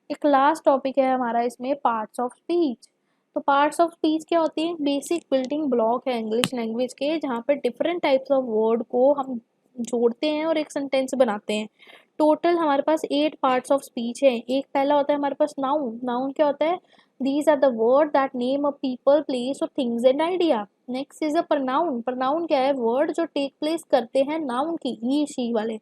एक लास्ट टॉपिक है हमारा इसमें, पार्ट्स ऑफ स्पीच। तो पार्ट्स ऑफ स्पीच क्या होती है, बेसिक बिल्डिंग ब्लॉक है इंग्लिश लैंग्वेज के, जहाँ पे डिफरेंट टाइप्स ऑफ वर्ड को हम जोड़ते हैं और एक सेंटेंस बनाते हैं। टोटल हमारे पास 8 पार्ट्स ऑफ स्पीच है। एक पहला होता है हमारे पास नाउन। नाउन क्या होता है, these are the word that name a people, place और things and idea. Next is a pronoun. Pronoun क्या है, वर्ड जो टेक प्लेस करते हैं नाउन की, ही शी वाले।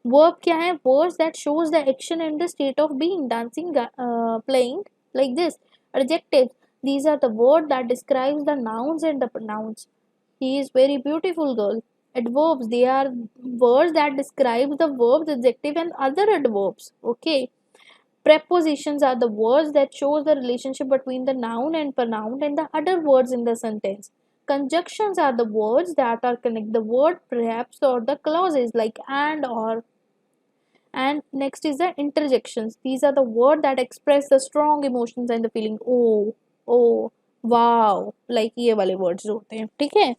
वर्ब क्या है, words that shows the action and the state of being, dancing, playing, like this. Adjective, these are the word that describes the nouns and the pronouns. He is very beautiful girl. Adverbs, they are words that describe the verbs, adjective and other adverbs, okay. Prepositions are the words that shows the relationship between the noun and pronoun and the other words in the sentence. Conjunctions are the words that are connect the word, perhaps, or the clauses like and or. And next is the interjections. These are the words that express the strong emotions and the feeling. Oh, oh, wow, like ये वाले words जो होते हैं, ठीक है।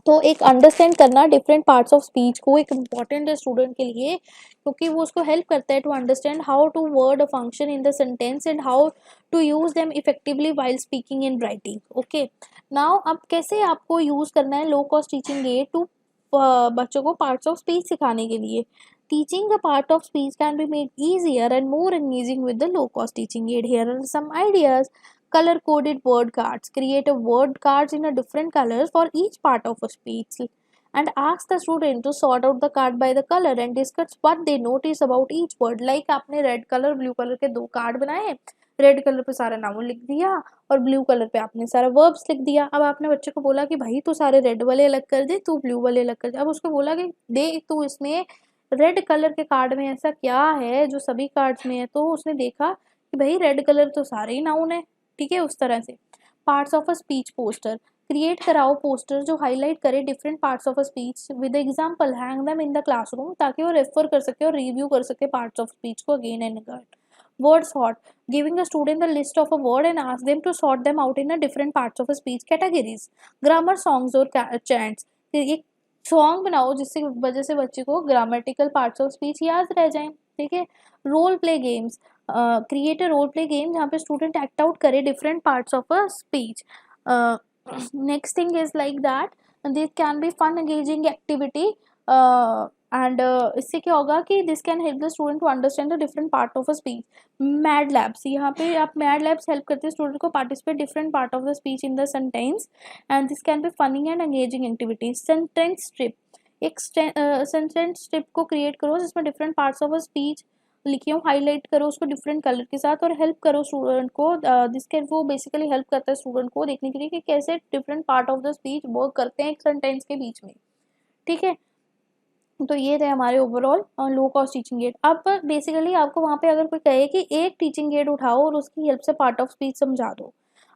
तो एक understand करना डिफरेंट पार्ट्स ऑफ स्पीच को एक इम्पॉर्टेंट है स्टूडेंट के लिए, क्योंकि वो उसको हेल्प करता है to understand how to word a function in the sentence and how to use them effectively while speaking in writing. Okay, now अब कैसे आपको यूज करना है low cost teaching aid to बच्चों को पार्ट्स ऑफ स्पीच सिखाने के लिए। Teaching a part of speech can be made easier and more engaging with the low cost teaching aid. Here are some ideas. Color coded word cards. Create a word cards in a different colors for each part of a speech and ask the student to sort out the card by the color and discuss what they notice about each word. Like आपने red colour blue colour के दो card बनाए, red colour पे सारा noun लिख दिया और blue colour पे आपने सारा वर्ब्स लिख दिया। अब आपने बच्चे को बोला कि भाई तू सारे रेड वाले अलग कर दे, तू ब्लू वाले अलग कर दे। अब उसको बोला कि देख तू इसमें रेड कलर के कार्ड में ऐसा क्या है जो सभी कार्ड्स में है, तो उसने देखा कि भाई रेड कलर तो सारे ही नाउन है, ठीक है। उस तरह से parts of a speech poster create कराओ पोस्टर जो हाईलाइट करे different parts of a speech with example, hang them in the classroom ताकि वो रेफर कर सके और रिव्यू कर सके पार्ट्स ऑफ स्पीच को again and again. Word sort, giving a student the list of a word and ask them to sort them out in a different parts of a speech categories. Grammar songs और chants, एक song बनाओ जिससे वजह से बच्चे को grammatical parts of speech याद रह जाएं, ठीक है। Role play games, create a role play game जहाँ पे स्टूडेंट एक्ट आउट करे different parts of a speech. Next thing is like that this can be fun engaging activity and इससे क्या होगा कि this can help the student to understand the different part of a speech. Mad libs, यहाँ पे आप mad labs help करते हैं student को participate different part of the speech in the sentence and this can be funny and engaging activity. Sentence strip, एक sentence strip को create करो जिसमें different parts of a speech लिखी हो, highlight करो उसको डिफरेंट कलर के साथ और हेल्प करो स्टूडेंट को। जिसके वो बेसिकली हेल्प करता है स्टूडेंट को देखने के लिए कि कैसे different part of the speech work करते हैं एक सेंटेंस के बीच में, ठीक है। तो ये थे हमारे ओवरऑल लो कॉस्ट टीचिंग एड। अब बेसिकली आपको वहाँ पे अगर कोई कहे कि एक टीचिंग एड उठाओ और उसकी हेल्प से पार्ट ऑफ स्पीच समझा दो।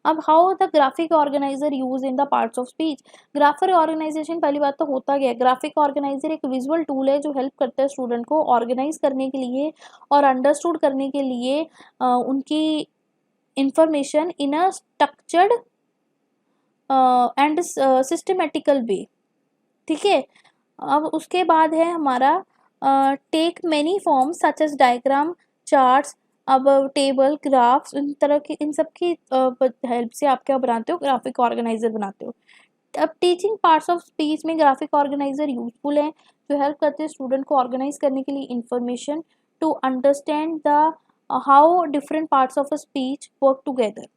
अब how the graphic organizer use in the parts of speech. Graphic organization पहली बात तो होता क्या है, ग्राफिक ऑर्गेनाइजर एक विजुअल टूल है जो हेल्प करता है स्टूडेंट को ऑर्गेनाइज करने के लिए और अंडरस्टूड करने के लिए उनकी information in a structured and systematical way, ठीक है। अब उसके बाद है हमारा take many forms such as diagram, charts. अब टेबल, ग्राफ्स, इन तरह की इन सब की हेल्प से आप क्या बनाते हो, ग्राफिक ऑर्गेनाइजर बनाते हो। अब टीचिंग पार्ट्स ऑफ स्पीच में ग्राफिक ऑर्गेनाइजर यूजफुल है जो हेल्प करते हैं स्टूडेंट को ऑर्गेनाइज करने के लिए information to understand the how different parts of a speech work together.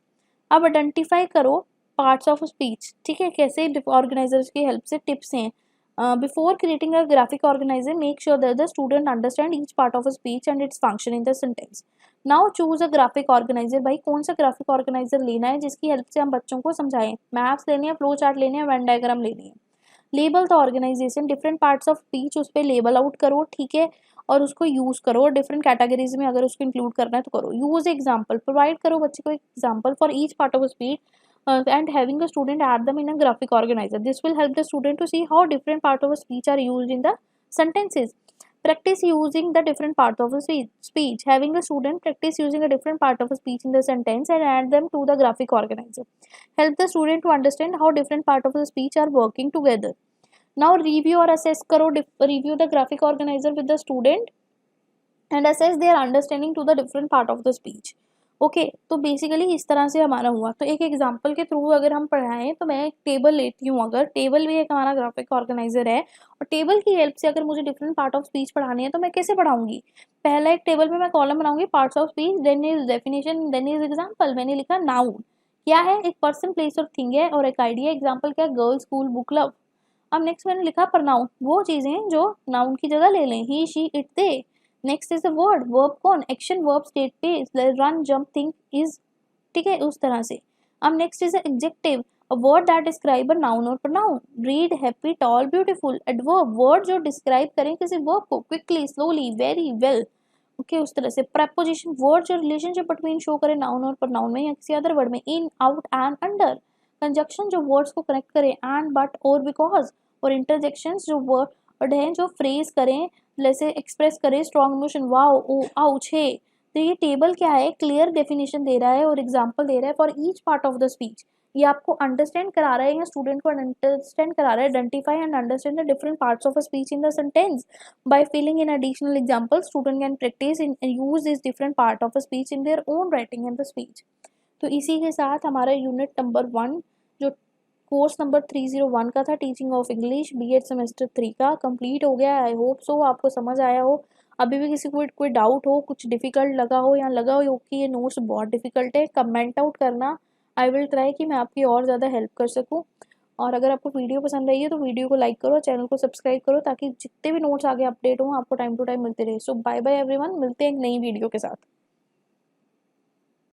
अब आइडेंटिफाई करो पार्ट्स ऑफ स्पीच, ठीक है, कैसे ऑर्गेनाइजर्स की हेल्प से टिप्स हैं। Before creating a graphic organizer make sure that the student understand each part of a speech and its function in the sentence. Now choose a graphic organizer. भाई कौन सा graphic organiser लेना है जिसकी help से हम बच्चों को समझाएं, मैप्स लेने हैं, फ्लो चार्ट लेने हैं, वेन डायग्राम लेनी है। Label the organization, different parts of speech उस पर लेबल आउट करो, ठीक है, और उसको यूज करो डिफरेंट कैटेगरीज में, अगर उसको इंक्लूड करना है तो करो। यूज एग्जाम्पल, प्रोवाइड करो बच्चे को example for each part of speech and having a student add them in a graphic organizer. This will help the student to see how different parts of a speech are used in the sentences. Practice using the different parts of a speech. Having a student practice using a different part of a speech in the sentence and add them to the graphic organizer. Help the student to understand how different parts of the speech are working together. Now review or assess करो, review the graphic organizer with the student and assess their understanding to the different part of the speech. Okay तो basically इस तरह से हमारा हुआ। तो एक example के थ्रू अगर हम पढ़ाएं तो मैं एक टेबल लेती हूँ, अगर टेबल भी एक हमारा ग्राफिक ऑर्गेनाइजर है और टेबल की हेल्प से अगर मुझे डिफरेंट पार्ट ऑफ स्पीच पढ़ानी है तो मैं कैसे पढ़ाऊंगी। पहला एक टेबल में मैं कॉलम बनाऊंगी parts of speech, then is definition, then is example. मैंने लिखा नाउन क्या है, एक पर्सन, प्लेस और थिंग है, और एक आइडिया एग्जाम्पल क्या है, गर्ल, स्कूल, बुक, लव। अब नेक्स्ट मैंने लिखा प्रनाउन, वो चीजें जो नाउन की जगह ले लें, he, she, it, they. Next is the word, verb कौन, action, verb, state, pace, run, jump, think, is, ठीक है, उस तरह से। अब next is adjective, a word that describe a noun और pronoun, red, happy, tall, beautiful. Adverb, word जो describe करें किसी वर्ब को, quickly, slowly, very, well, okay, उस तरह से। प्रपोजिशन, वर्ड जो रिलेशनशिप बिटवीन शो करे नाउन और प्रोनाउन में या किसी अदर वर्ड में, इन, आउट, एंड, अंडर। कंजक्शन जो वर्ड्स को कनेक्ट करे, एंड, बट, और, बिकॉज। और इंटरजेक्शंस जो वर्ड हैं जो फ्रेज करें, जैसे एक्सप्रेस करें स्ट्रॉन्ग इमोशन, वाओ, ओ, आउच, हे, तो ये टेबल क्या है, क्लियर डेफिनेशन दे रहा है और एग्जाम्पल दे रहा है for each part of the speech. ये आपको अंडरस्टैंड करा रहा है या स्टूडेंट को अंडरस्टैंड करा रहा है, identify and understand the different parts of a speech in the sentence by filling in additional examples. Student can practice in use this different part of a speech in their own writing in the speech. तो इसी के साथ हमारा unit number 1 जो course number 301 का था, teaching of English BEd semester 3 का, complete हो गया। आई होप सो आपको समझ आया हो। अभी भी किसी को कोई डाउट हो, कुछ डिफिकल्ट लगा हो या लगा हो कि ये नोट्स बहुत डिफिकल्ट है, कमेंट आउट करना। आई विल ट्राई कि मैं आपकी और ज़्यादा हेल्प कर सकूँ। और अगर आपको वीडियो पसंद आई है तो वीडियो को लाइक करो, चैनल को सब्सक्राइब करो, ताकि जितने भी नोट्स आगे अपडेट हों आपको टाइम टू टाइम मिलते रहे। सो बाय बाय एवरीवन, मिलते हैं एक नई वीडियो के साथ।